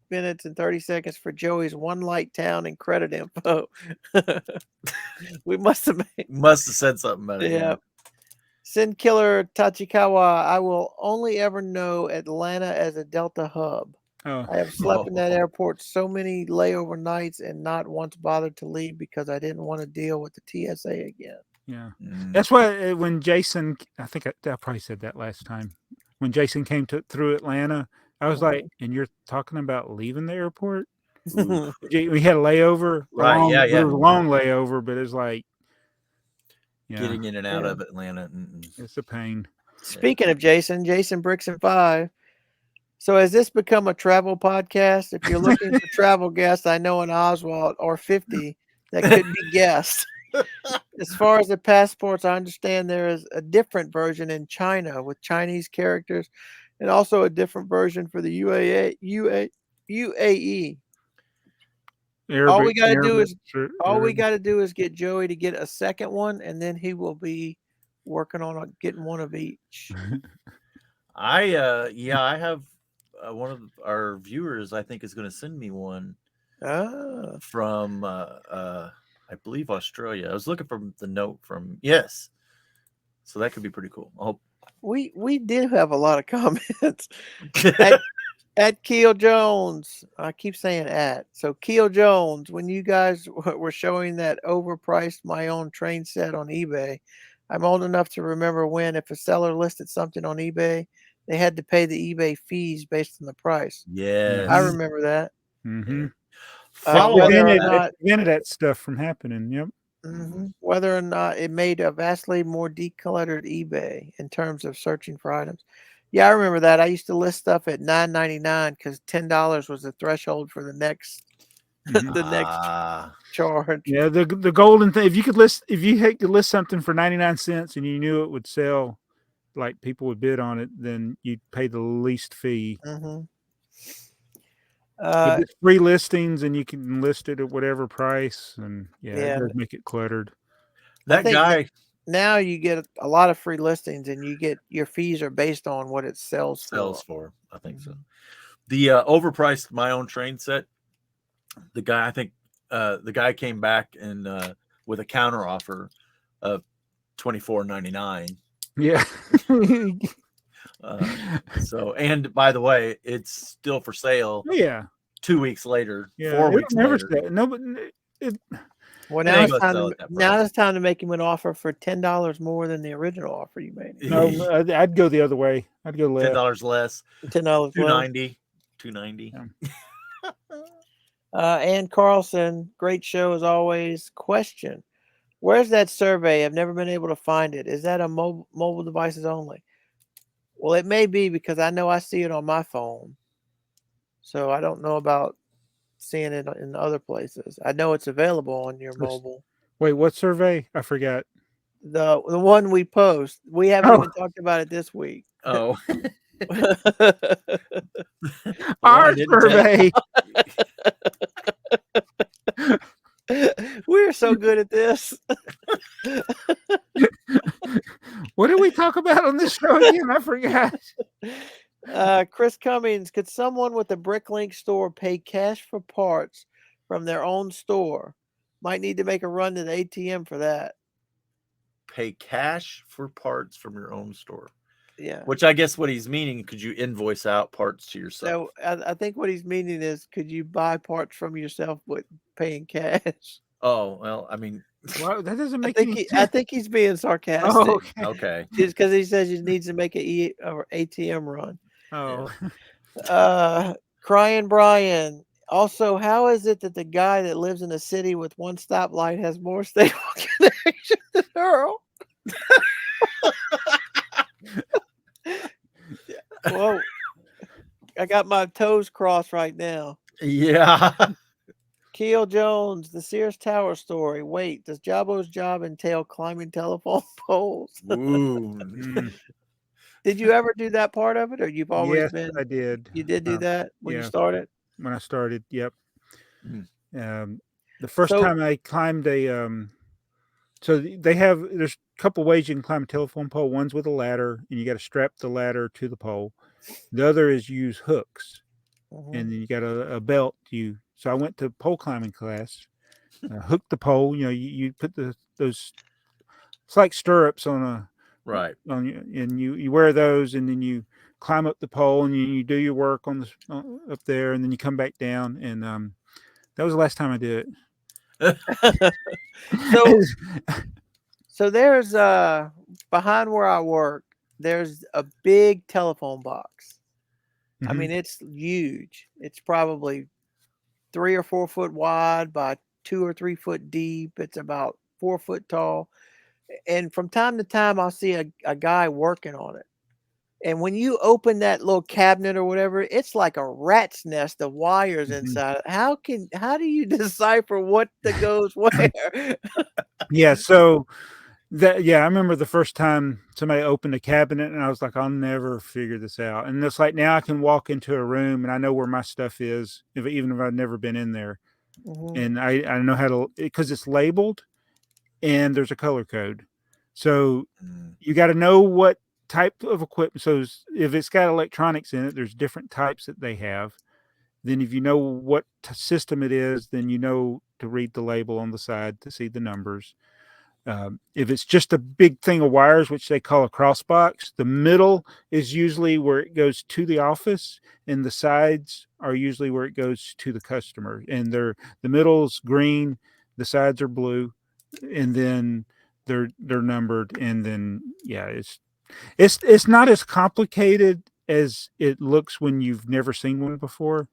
minutes and 30 seconds for Joey's One Light Town and credit info. We must have said something about it. Yeah. Sin Killer Tachikawa. I will only ever know Atlanta as a Delta hub. I have slept in that airport so many layover nights and not once bothered to leave because I didn't want to deal with the TSA again. Yeah, that's why when Jason, I think I probably said that last time, when Jason came through Atlanta, I was like, and you're talking about leaving the airport? We had a layover. Right, It was a long layover, but it's like, getting in and out of Atlanta. It's a pain. Speaking of Jason Bricks and 5. So has this become a travel podcast? If you're looking for travel guests, I know an Oswald or 50 that could be guests. As far as the passports, I understand there is a different version in China with Chinese characters and also a different version for the UAE. All we got to do is get Joey to get a second one, and then he will be working on getting one of each. I have one of our viewers. I think is going to send me one from I believe Australia. I was looking for the note from so that could be pretty cool. I hope we did have a lot of comments. At Keel Jones, I keep saying at. So Keel Jones, when you guys were showing that overpriced my own train set on eBay, I'm old enough to remember when, if a seller listed something on eBay, they had to pay the eBay fees based on the price. Yes, I remember that. Mm-hmm. Prevented that stuff from happening. Yep. Mm-hmm. Whether or not it made a vastly more decluttered eBay in terms of searching for items. Yeah, I remember that. I used to list stuff at $9.99 because $10 was the threshold for the next charge. Yeah, the golden thing. If you could list something for 99 cents and you knew it would sell, like people would bid on it, then you'd pay the least fee. Mm-hmm. But it's free listings, and you can list it at whatever price, and it does make it cluttered. That guy. Now you get a lot of free listings, and you get your fees are based on what it sells for. I think so. The overpriced my own train set. The guy came back and with a counter offer of $24.99. Yeah. So, and by the way, it's still for sale. Yeah. 2 weeks later, yeah, 4 weeks later. Well, now it's time to make him an offer for $10 more than the original offer you made. No, I'd go the other way. I'd go less. $10 less. $10 $290. $290. Yeah. Ann Carlson, great show as always. Question: where's that survey? I've never been able to find it. Is that a mobile devices only? Well, it may be, because I know I see it on my phone, so I don't know about seeing it in other places. I know it's available on your mobile. Wait, what survey? I forgot. The one we post. We haven't even talked about it this week. Oh. Our survey. We're so good at this. What did we talk about on this show again? I forgot. Chris Cummings, could someone with a Bricklink store pay cash for parts from their own store? Might need to make a run to the ATM for that. Pay cash for parts from your own store. Yeah. Which I guess what he's meaning, could you invoice out parts to yourself? So I think what he's meaning is, could you buy parts from yourself with paying cash? Oh, well, I mean, well, that doesn't make any sense. I think he's being sarcastic. Oh, okay. Just because he says he needs to make an ATM run. Oh. Crying Brian. Also, how is it that the guy that lives in a city with one stoplight has more stable connection than Earl? Whoa. I got my toes crossed right now. Yeah. Keel Jones, the Sears Tower story. Wait, does Jabo's job entail climbing telephone poles? Ooh. Did you ever do that part of it, or you've always been? I did. You did do that when you started? When I started, yep. The first time I climbed so there's a couple ways you can climb a telephone pole. One's with a ladder, and you got to strap the ladder to the pole. The other is use hooks, and then you got a belt. So I went to pole climbing class, hooked the pole. You put those. It's like stirrups on a right on you, and you wear those, and then you climb up the pole, and you do your work on the up there, and then you come back down. And that was the last time I did it. So there's behind where I work, there's a big telephone box. I mean, it's huge. It's probably 3 or 4 foot wide by 2 or 3 foot deep. It's about 4 foot tall. And from time to time, I'll see a guy working on it. And when you open that little cabinet or whatever, it's like a rat's nest of wires inside. How do you decipher what that goes where? Yeah. So I remember the first time somebody opened a cabinet, and I was like, I'll never figure this out. And it's like, now I can walk into a room and I know where my stuff is, even if I've never been in there. and I know how to, because it's labeled and there's a color code. So you got to know what type of equipment. So if it's got electronics in it, there's different types that they have. Then if you know what system it is, then you know to read the label on the side to see the numbers. If it's just a big thing of wires, which they call a cross box, the middle is usually where it goes to the office, and the sides are usually where it goes to the customer. And the middle's green, the sides are blue, and then they're numbered. And then it's not as complicated as it looks when you've never seen one before,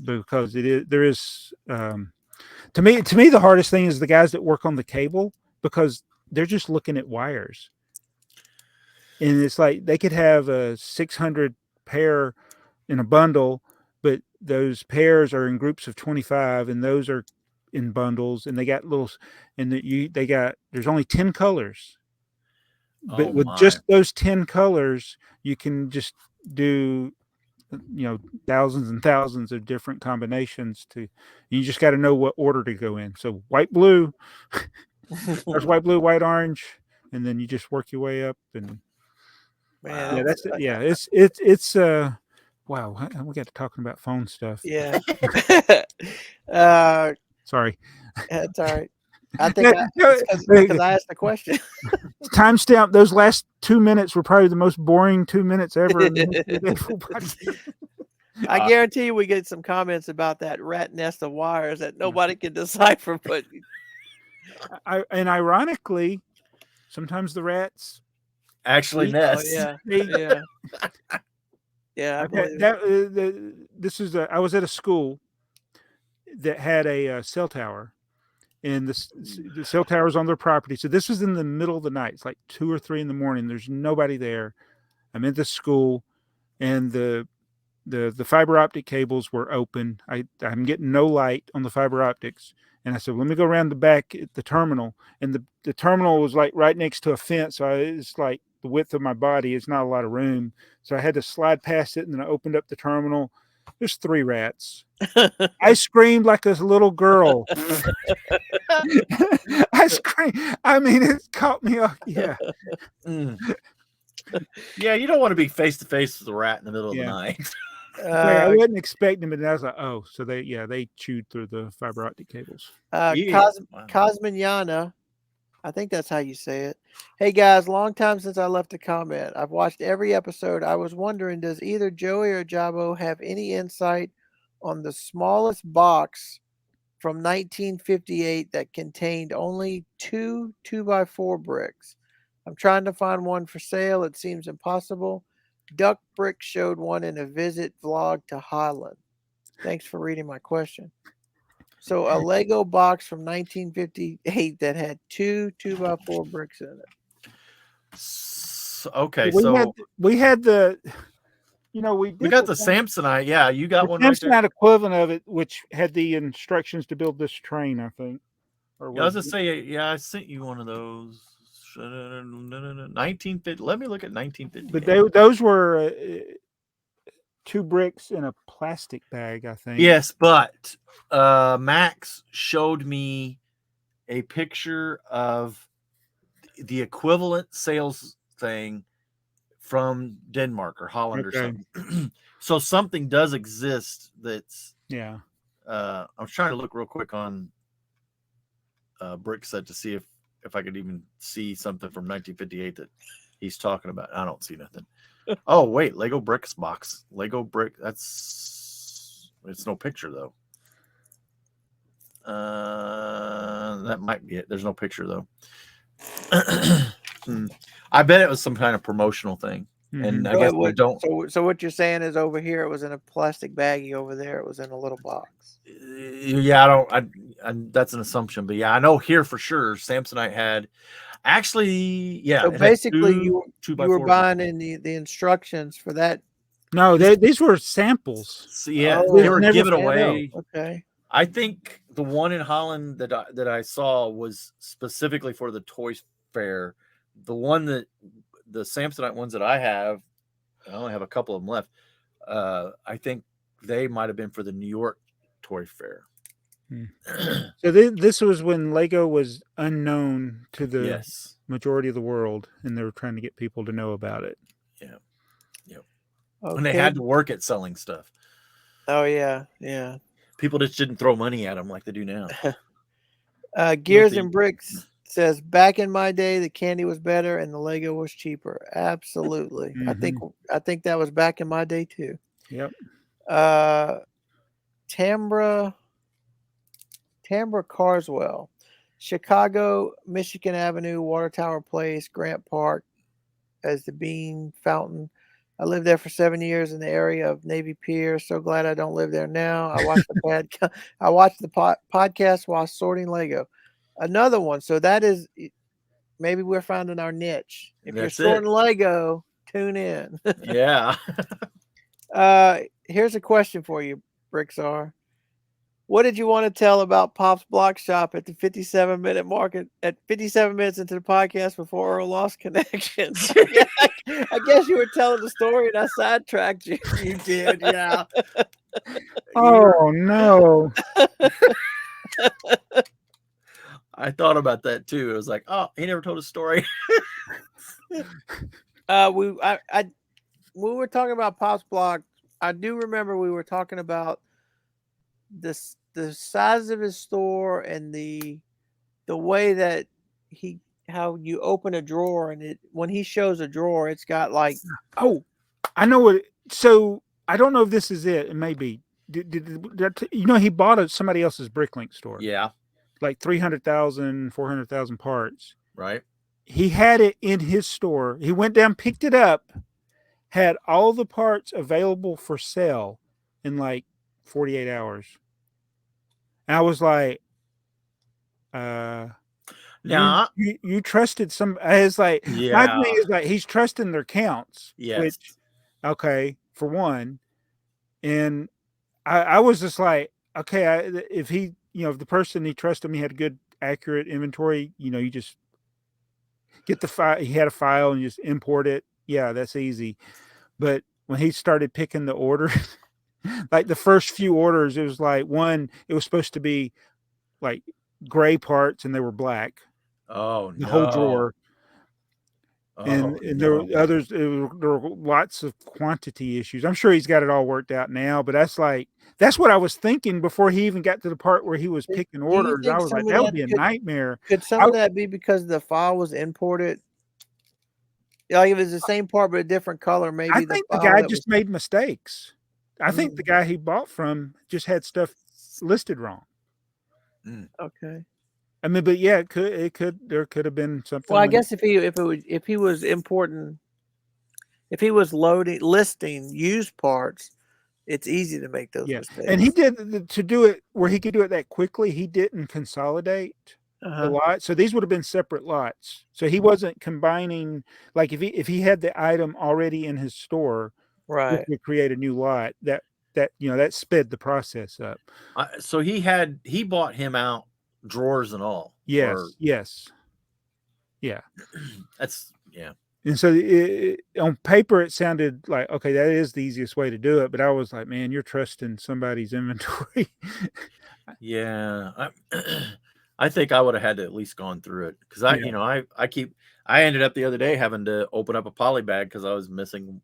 because there is to me the hardest thing is the guys that work on the cable, because they're just looking at wires. And it's like they could have a 600 pair in a bundle, but those pairs are in groups of 25, and those are in bundles, and they got little, and there's only 10 colors. But with just those 10 colors, you can just do thousands and thousands of different combinations you just got to know what order to go in. So white, blue, there's white, blue, white, orange, and then you just work your way up. And Man, that's it. Yeah, it's wow, we got to talking about phone stuff. Yeah. Sorry. That's all right. I think because I asked the question. Timestamp, those last 2 minutes were probably the most boring 2 minutes ever in the history of the A.F.o.O.L Podcast. I guarantee you we get some comments about that rat nest of wires that nobody can decipher. But and ironically, sometimes the rats actually nest. Oh, yeah. Yeah. I was at a school that had a cell tower, and the cell tower's on their property. So this was in the middle of the night. It's like 2 or 3 in the morning. There's nobody there. I'm at the school, and the fiber optic cables were open. I'm getting no light on the fiber optics. And I said, let me go around the back at the terminal. And the terminal was like right next to a fence. So it's like the width of my body. It's not a lot of room. So I had to slide past it, and then I opened up the terminal. There's 3 rats. I screamed like a little girl. I screamed. I mean, it caught me off. Yeah. Yeah, you don't want to be face to face with a rat in the middle of the night. I wasn't expecting it, and I was like, oh, so they chewed through the fiber optic cables. Cosminiana, I think that's how you say it. Hey guys, long time since I left a comment. I've watched every episode. I was wondering, does either Joey or Jabo have any insight on the smallest box from 1958 that contained only 2 2x4 bricks? I'm trying to find one for sale. It seems impossible. Duck Brick showed one in a visit vlog to Holland. Thanks for reading my question. So a Lego box from 1958 that had 2 2x4 bricks in it. Okay, we had the, we got the Samsonite. Yeah, you got one right there. Samsonite equivalent of it, which had the instructions to build this train, I think. I was gonna say, yeah, I sent you one of those. 1950. Let me look at 1950. But those were 2 bricks in a plastic bag, I think. Yes, but Max showed me a picture of the equivalent sales thing from Denmark or Holland or something. So something does exist that's I was trying to look real quick on BrickTsar to see if I could even see something from 1958 that he's talking about. I don't see nothing. Oh wait, Lego bricks box. Lego brick. It's no picture though. That might be it. There's no picture though. I bet it was some kind of promotional thing. And I guess we don't. So what you're saying is, over here it was in a plastic baggie. Over there it was in a little box. Yeah, that's an assumption, but yeah, I know here for sure Samsonite had actually. Yeah. So basically, you were buying in the instructions for that. No, these were samples. So, yeah, they were given away. Okay. I think the one in Holland that I saw was specifically for the toy fair. The one the Samsonite ones that I have, I only have a couple of them left. I think they might have been for the New York Toy Fair. So this was when Lego was unknown to the Yes. majority of the world, and they were trying to get people to know about it. Yeah. Yep. Okay. And they had to work at selling stuff. Oh yeah, yeah. People just didn't throw money at them like they do now. Gears and Bricks says, back in my day, the candy was better and the Lego was cheaper. Absolutely. I think that was back in my day too. Yep. Tambra Carswell, Chicago, Michigan Avenue, Water Tower Place, Grant Park as the Bean Fountain. I lived there for 7 years in the area of Navy Pier. So glad I don't live there now. I watched the podcast while sorting Lego. Another one. So that is, maybe we're finding our niche. If you're sorting Lego, tune in. Yeah. Here's a question for you, BrickTsar. What did you want to tell about Pop's Block Shop at the 57-minute mark at 57 minutes into the podcast before Earl lost connection? I guess you were telling the story and I sidetracked you. You did, yeah. Oh no. I thought about that too. It was like, oh, he never told a story. We were talking about Pop's Block. I do remember we were talking about the size of his store and the way that how you open a drawer and when he shows a drawer, it's got like, oh, I know what. So I don't know if this is it. It may be. He bought somebody else's Bricklink store. Yeah. Like 300,000, 400,000 parts. Right. He had it in his store. He went down, picked it up, had all the parts available for sale in like 48 hours. And I was like, now you trusted some. It's like, yeah. my thing is like, he's trusting their counts. Yes. Which, okay, for one. And I was just like, okay, if he, if the person he trusted me had a good, accurate inventory, you just get the file. He had a file and you just import it. Yeah, that's easy. But when he started picking the orders, like the first few orders, it was like it was supposed to be like gray parts and they were black. Oh, the whole drawer. And there were others. There were lots of quantity issues. I'm sure he's got it all worked out now, but that's what I was thinking before he even got to the part where he was picking orders. I was like, that would be a nightmare. Could some of that be because the file was imported? Like if it's the same part but a different color, maybe I think the guy just made mistakes. I think the guy he bought from just had stuff listed wrong. Okay. I mean, but yeah, there could have been something. Well, I guess if he was importing, if he was listing used parts, it's easy to make those mistakes. And he did to do it where he could do it that quickly. He didn't consolidate the lot, so these would have been separate lots. So he wasn't combining. Like if he had the item already in his store, right, he could create a new lot. That sped the process up. So he bought him out drawers and all. Yes. Yeah. That's yeah. And so on paper, it sounded like, okay, that is the easiest way to do it. But I was like, man, you're trusting somebody's inventory. Yeah. I think I would have had to at least gone through it because I ended up the other day having to open up a poly bag because I was missing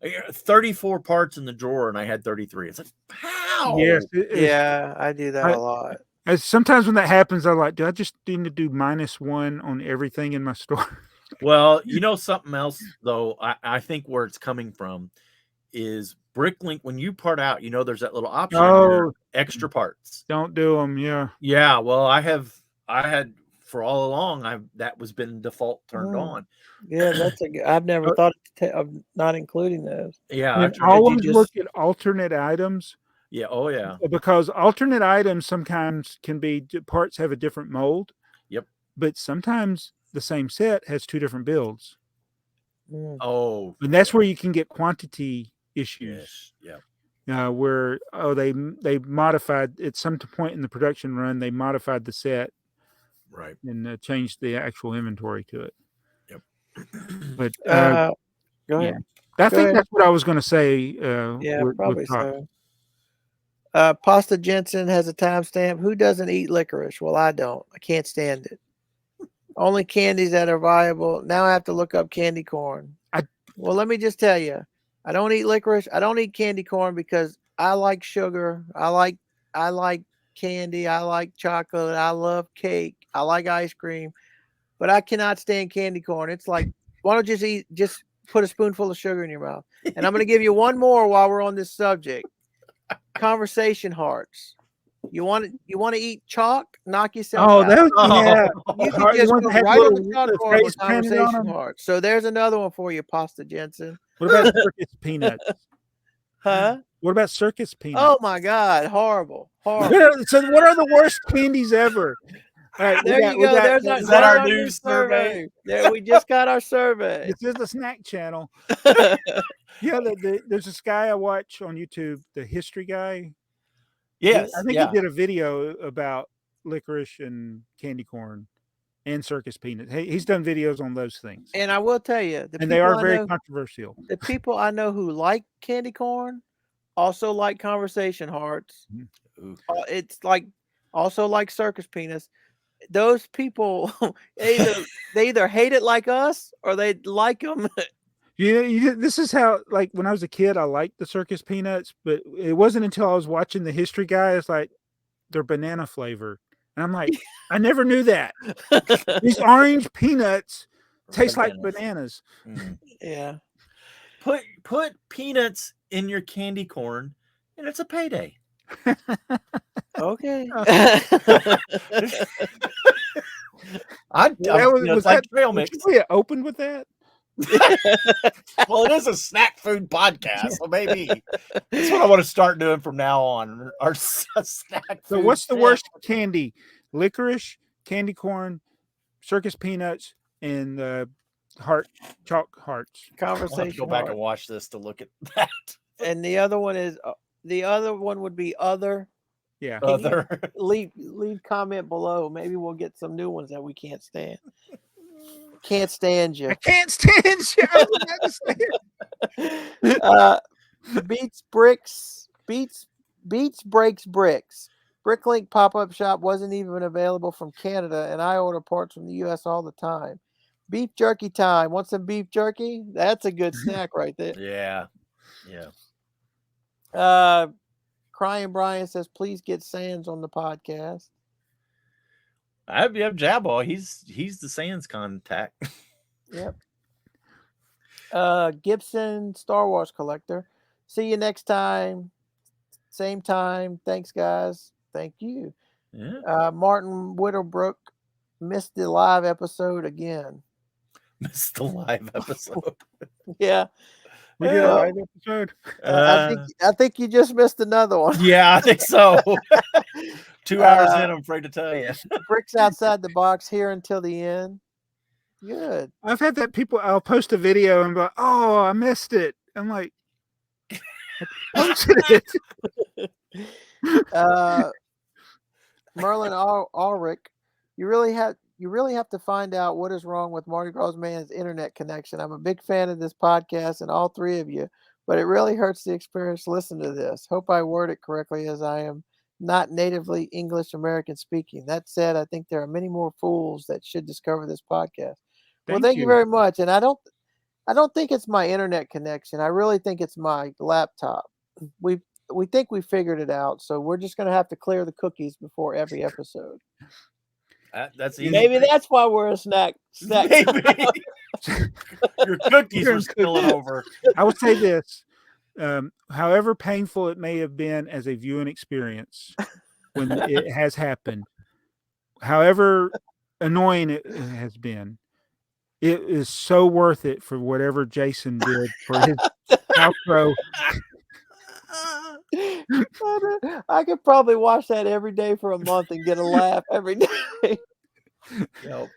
34 parts in the drawer and I had 33. It's like, how? Yes. Yeah, I do that a lot. Sometimes when that happens, I'm like, do I just need to do -1 on everything in my store? Well, something else though, I think where it's coming from is Bricklink. When you part out, there's that little option extra parts. Don't do them. Yeah. Yeah. Well, I had for all along, that was been default turned on. Yeah, I've never thought of not including those. Yeah. Always look at alternate items. Yeah. Oh yeah. Because alternate items sometimes can be parts have a different mold. Yep. But sometimes the same set has 2 different builds. Oh. And that's where you can get quantity issues. Yes. Yeah. Where they modified at some point in the production run, they modified the set, right, and changed the actual inventory to it. Yep. But go ahead. I think that's what I was going to say. Yeah, probably so. Pasta Jensen has a timestamp. Who doesn't eat licorice? Well, I don't. I can't stand it. Only candies that are viable. Now I have to look up candy corn. Well, let me just tell you, I don't eat licorice. I don't eat candy corn because I like sugar. I like candy. I like chocolate. I love cake. I like ice cream, but I cannot stand candy corn. It's like, why don't you just put a spoonful of sugar in your mouth? And I'm going to give you one more while we're on this subject. Conversation hearts. You want to eat chalk? Knock yourself out. That was, yeah. You can just go right on the chalkboard with conversation on hearts. So there's another one for you, Pasta Jensen. What about circus peanuts? Huh? What about circus peanuts? Oh my God, horrible. So what are the worst candies ever? All right, there you go. There's our news survey. There, we just got our survey. This is a snack channel. Yeah, there's this guy I watch on YouTube, the history guy. Yes, I think he did a video about licorice and candy corn and circus peanuts. He's done videos on those things. And I will tell you, they are very controversial. The people I know who like candy corn also like conversation hearts. Mm-hmm. It's like also like circus peanuts. Those people, they either hate it like us or they like them. This is how, like, when I was a kid, I liked the circus peanuts, but it wasn't until I was watching the history guy, it's like, they're banana flavor. And I'm like, I never knew that. These orange peanuts taste like bananas. Mm. Yeah. Put peanuts in your candy corn, and it's a payday. Okay. Was that trail mix? It opened with that. Well, it is a snack food podcast, so maybe that's what I want to start doing from now on. Our snack food. So, what's the worst candy? Licorice, candy corn, circus peanuts, and chalk hearts. Conversation. I'll have to go back and watch this to look at that. And the other one would be other. Yeah. Other. Leave comment below. Maybe we'll get some new ones that we can't stand. Can't stand you. I can't stand you. Beats breaks bricks. Bricklink pop-up shop wasn't even available from Canada, and I order parts from the U.S. all the time. Beef jerky time. Want some beef jerky? That's a good snack right there. Yeah. Crying Brian says, please get Sands on the podcast. I have Jabba. He's the Sands contact. Yep. Gibson Star Wars collector. See you next time. Same time. Thanks, guys. Thank you. Yeah. Martin Widowbrook missed the live episode again. Missed the live episode. Yeah. We did a live episode. I think you just missed another one. Yeah, I think so. 2 hours in, I'm afraid to tell you. Bricks outside the box here until the end. Good. I've had that I'll post a video and be like, oh, I missed it. I'm like, I posted it. Merlin Ulrich, you really have to find out what is wrong with Mardigrasman's internet connection. I'm a big fan of this podcast and all three of you, but it really hurts the experience to listen to this. Hope I word it correctly, as I am not natively English American speaking. That said, I think there are many more fools that should discover this podcast. Thank you very much. And I don't think it's my internet connection. I really think it's my laptop. We think we figured it out, so we're just going to have to clear the cookies before every episode. That's easy. Maybe that's why we're a snack. Maybe. Your cookies are spilling over. I would say this. However painful it may have been as a viewing experience when it has happened, however annoying it has been, it is so worth it for whatever Jason did for his outro. I could probably watch that every day for a month and get a laugh every day. Yep. That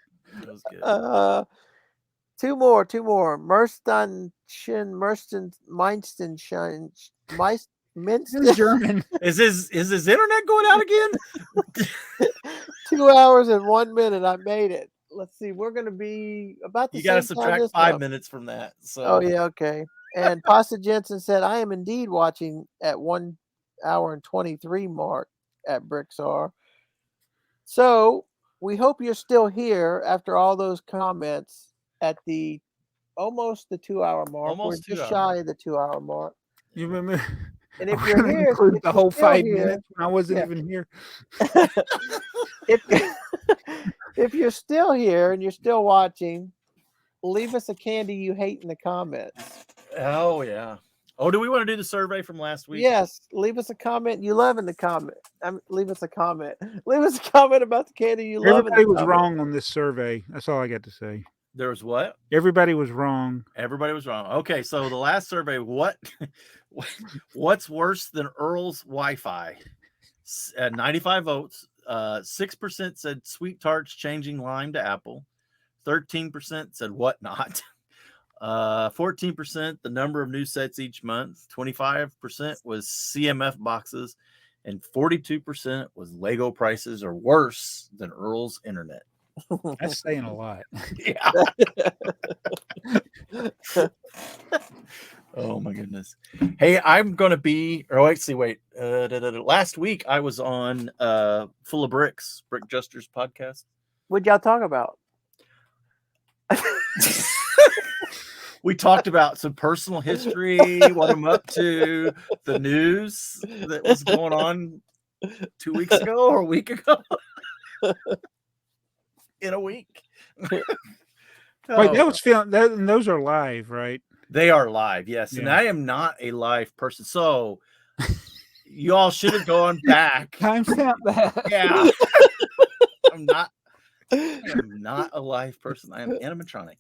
was good. Two more. Meinstin German. Is his internet going out again? 2 hours and 1 minute. I made it. Let's see. We're going to be about the You got to same time subtract this 5 month. minutes from that. So. Oh yeah, okay. And Pasta Jensen said, I am indeed watching at hour and 23 mark at BrickTsar. So we hope you're still here after all those comments at the almost the 2-hour mark. Almost We're just 2 hours. shy of the 2-hour mark. You remember? And if I'm you're gonna here, include if the you're whole still 5 here- minutes when I wasn't Yeah. even here. if if you're still here and you're still watching, leave us a candy you hate in the comments. Oh yeah. Oh, do we want to do the survey from last week? Yes, leave us a comment you love in the comment. Leave us a comment. Leave us a comment about the candy you love. Everybody was wrong on this survey. That's all I got to say. There was what? Everybody was wrong. Everybody was wrong. Okay, so the last survey, what's worse than Earl's Wi-Fi? At 95 votes, 6% said sweet tarts changing lime to apple. 13% said whatnot. 14% the number of new sets each month. 25% was CMF boxes, and 42% was Lego prices are worse than Earl's internet. That's saying a lot. Yeah. Oh my goodness. Hey, I'm gonna be. Oh, wait. Last week I was on Full of Bricks, BrickTsar's podcast. What'd y'all talk about? We talked about some personal history, what I'm up to, the news that was going on 2 weeks ago or a week ago. In a week. Wait, that was filmed. And those are live, right? They are live, yes. Yeah. And I am not a live person. So you all should have gone back. Timestamp that. Yeah. I'm not a live person. I am animatronic.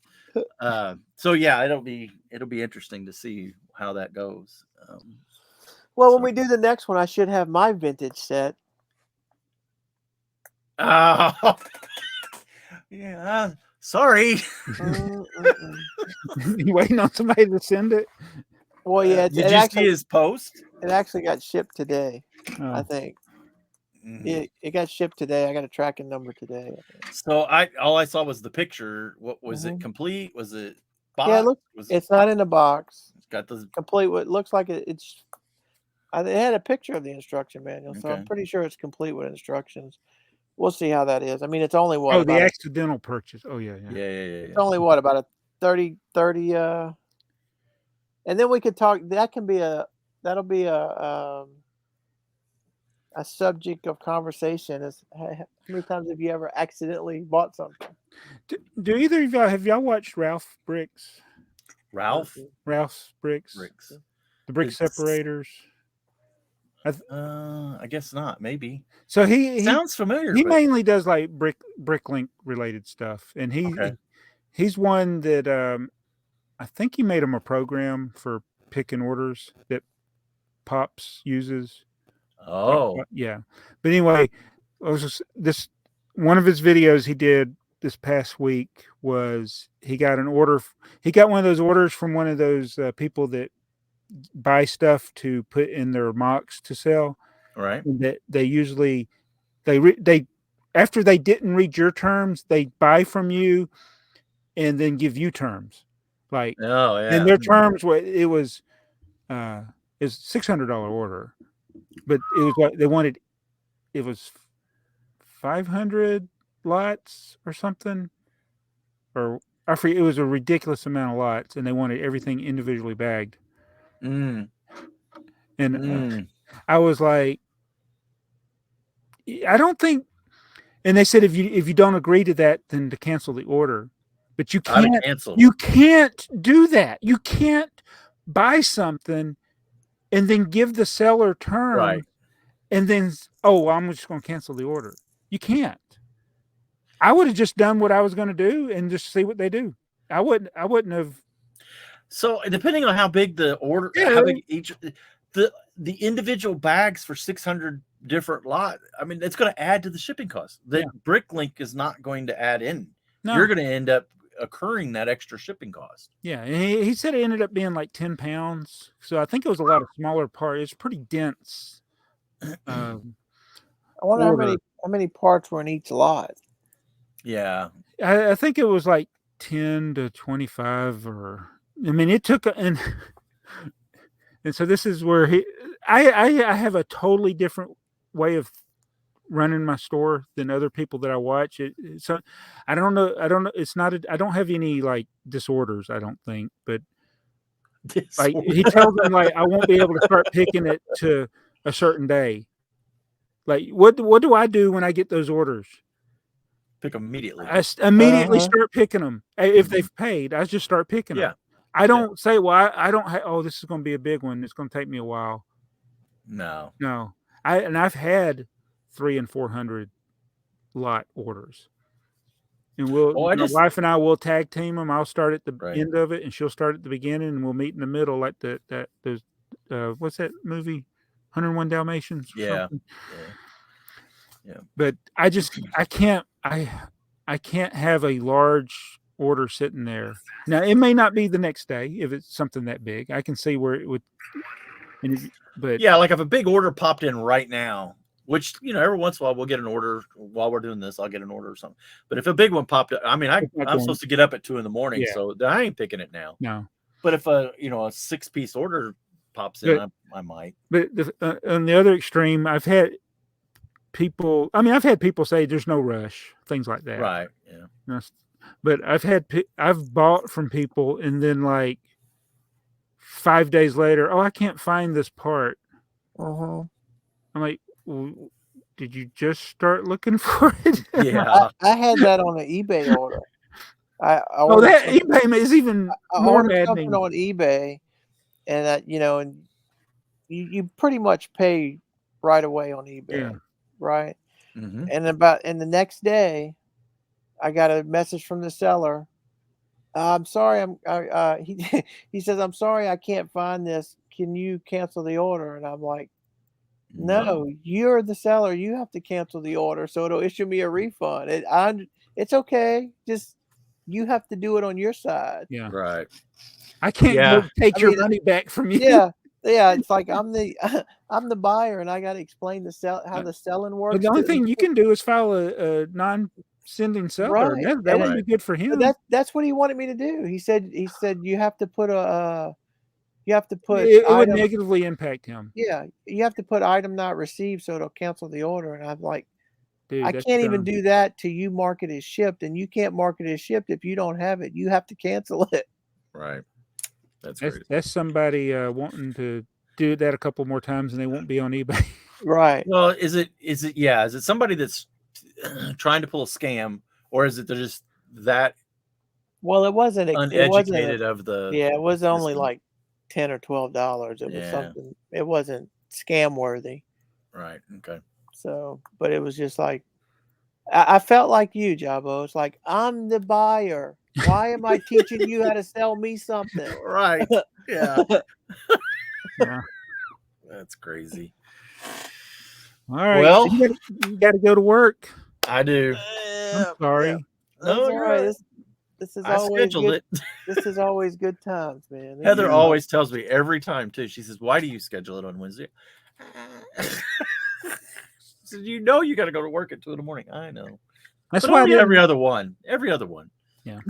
So yeah, it'll be interesting to see how that goes. Well, when we do the next one, I should have my vintage set. Oh, yeah. Sorry. You waiting on somebody to send it? Well, yeah, Did you see his post? It actually got shipped today. I Oh. think it got shipped today. I got a tracking number today. So all I saw was the picture. What was it? Complete? Was it box? Yeah, look, it's not in a box. It's got the Complete. What looks like it's. It had a picture of the instruction manual, so I'm Okay. pretty sure it's complete with instructions. We'll see how that is. I mean, it's only what? Oh, the about accidental purchase. Oh, yeah. yeah. it's only what, about a 30 and then we could talk. That'll be a subject of conversation. Is how many times have you ever accidentally bought something? Do either of y'all have y'all watched Ralph's Bricks? Ralph's Bricks. The brick It's- separators. I guess not. Maybe. So he Sounds familiar. he but- mainly does like Bricklink related stuff, and he's one that I think he made him a program for picking orders that Pops uses. Oh, Yeah, but anyway, this one of his videos he did this past week was he got an order. He got one of those orders from one of those people that buy stuff to put in their mocks to sell. right. That they usually they after they didn't read your terms, they buy from you and then give you terms. Like, Oh, yeah. and their terms were it was $600 order, but it was like they wanted it was 500 lots or something, or I forget. It was a ridiculous amount of lots, and they wanted everything individually bagged. Mm. And I was like, I don't think. And they said if you don't agree to that, then to cancel the order. But you can't. Cancel. You can't do that. You can't buy something and then give the seller terms, Right. and then I'm just going to cancel the order. You can't. I would have just done what I was going to do and just see what they do. I wouldn't have. So depending on how big the order, how big each the individual bags for 600 different lot. I mean, it's going to add to the shipping cost. The Bricklink is not going to add in. No. You're going to end up occurring that extra shipping cost. Yeah, and he said it ended up being like 10 pounds. So I think it was a lot of smaller parts. It's pretty dense. I wonder how many parts were in each lot. Yeah, I think it was like 10 to 25, or I mean, it took and so this is where I have a totally different way of running my store than other people that I watch. So I don't know. It's not. I don't have any like disorders. I don't think, but like he tells them like I won't be able to start picking it to a certain day. Like what do I do when I get those orders? Pick them immediately. I immediately start picking them. If they've paid, I just start picking them. I don't say, well, I don't have, oh, this is going to be a big one. It's going to take me a while. No. I've had 300 and 400 lot orders. And my wife and I will tag team them. I'll start at the end of it and she'll start at the beginning and we'll meet in the middle like those what's that movie? 101 Dalmatians or something. Yeah. But I can't have a large order sitting there. Now it may not be the next day if it's something that big. I can see where it would. But yeah, like if a big order popped in right now, which every once in a while we'll get an order while we're doing this. I'll get an order or something. But if a big one popped up, I mean, I'm supposed to get up at 2 a.m, so I ain't picking it now. No. But if a 6-piece order pops in, I might. But on the other extreme, I've had people say there's no rush, things like that. Right. Yeah. But I've bought from people and then like 5 days later, I can't find this part. I'm like, well, did you just start looking for it? Yeah. I had that on an eBay order. That eBay is even more maddening. On eBay, and that and you pretty much pay right away on eBay, right? Mm-hmm. And the next day, I got a message from the seller. I'm sorry. He says, I'm sorry, I can't find this. Can you cancel the order? And I'm like, no, you're the seller. You have to cancel the order, so it'll issue me a refund. It's okay. Just you have to do it on your side. Yeah, right. I can't take your money back from you. Yeah. It's like I'm the buyer, and I got to explain how the selling works. But the only thing you can do is file a non-sending seller. Right. That would be good for him. But that's what he wanted me to do. He said you have to put it would negatively impact him. Yeah, you have to put item not received so it'll cancel the order. And I'm like, dude, I can't even do that till you mark it as shipped, and you can't mark it as shipped if you don't have it. You have to cancel it. Right. That's somebody wanting to do that a couple more times and they won't be on eBay. Right. Well, is it somebody that's trying to pull a scam, or is it they're just that Well, it wasn't uneducated of the it was only like $10 or $12. It was something, it wasn't scam worthy. Right. Okay. So, but it was just like I felt like you, Jabo. It's like, I'm the buyer. Why am I teaching you how to sell me something? Right. Yeah. Yeah. That's crazy. All right. Well, you got to go to work. I do. I'm sorry. Yeah. No, you're right. This is always scheduled good. it. This is always good times, man. Heather always tells me every time too. She says, "Why do you schedule it on Wednesday?" So you got to go to work at 2 a.m. I know. That's but why only every other one. Yeah.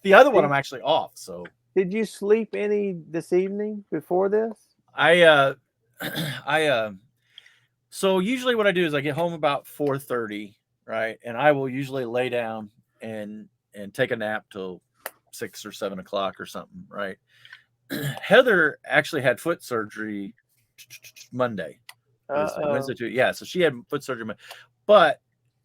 The other one I'm actually off. So did you sleep any this evening before this? So usually what I do is I get home about 4:30, right, and I will usually lay down and take a nap till 6 or 7 o'clock or something, right? Heather actually had foot surgery Monday. Wednesday too. Yeah, so she had foot surgery, but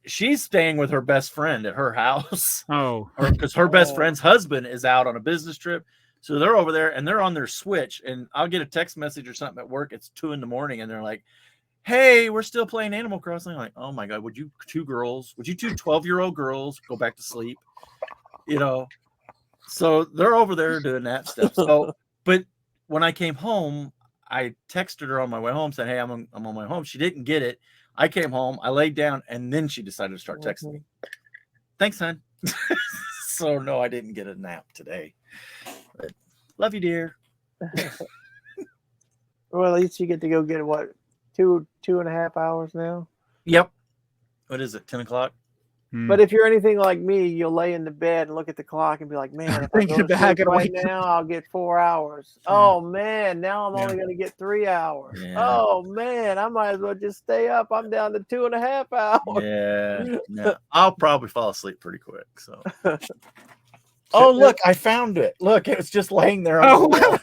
she's staying with her best friend at her house. Because her best friend's husband is out on a business trip. So they're over there and they're on their Switch, and I'll get a text message or something at work. It's 2 a.m. and they're like, "Hey, we're still playing Animal Crossing." I'm like, "Oh my God, would you two 12-year-old girls go back to sleep?" So they're over there doing that stuff. So, but when I came home, I texted her on my way home saying, "Hey, I'm on my way home." She didn't get it. I came home, I laid down, and then she decided to start texting me. Thanks, hon. So no, I didn't get a nap today. But love you, dear. Well, at least you get to go get what, 2.5 hours now? Yep. What is it? 10 o'clock? But if you're anything like me, you'll lay in the bed and look at the clock and be like, man, if I go to sleep right now, I'll get 4 hours. Oh, man, now I'm only going to get 3 hours. Yeah. Oh, man, I might as well just stay up. I'm down to 2.5 hours. Yeah. I'll probably fall asleep pretty quick. So. Oh, look, I found it. Look, it was just laying there on the wall.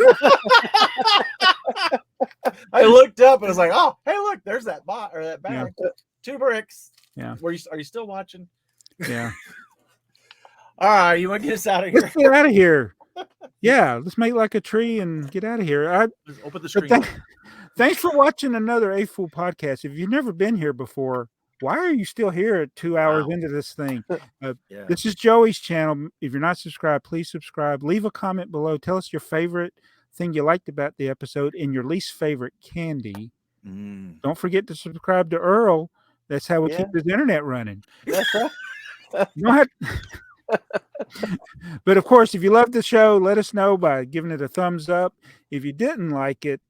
I looked up and I was like, oh, hey, look, there's that bag. Yeah. 2 bricks. Yeah. Are you still watching? Yeah. All right, you want to get us out of here? Let's get out of here. Yeah, let's make like a tree and get out of here. Let's open the screen. Thanks for watching another A.F.o.O.L Podcast. If you've never been here before, why are you still here at 2 hours into this thing? This is Joey's channel. If you're not subscribed, please subscribe. Leave a comment below. Tell us your favorite thing you liked about the episode and your least favorite candy. Don't forget to subscribe to Earl. That's how we keep this internet running. That's right. You don't have But of course, if you love the show, let us know by giving it a thumbs up. If you didn't like it,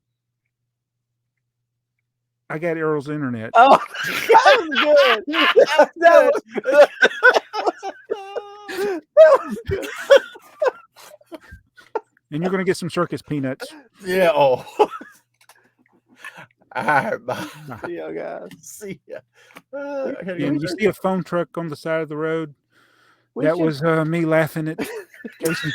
I got Earl's internet. Oh, that was good. That was good. And you're going to get some circus peanuts. Yeah. Oh. All right, bye. See you guys. See ya. And you see a phone truck on the side of the road? Was me laughing at Jason.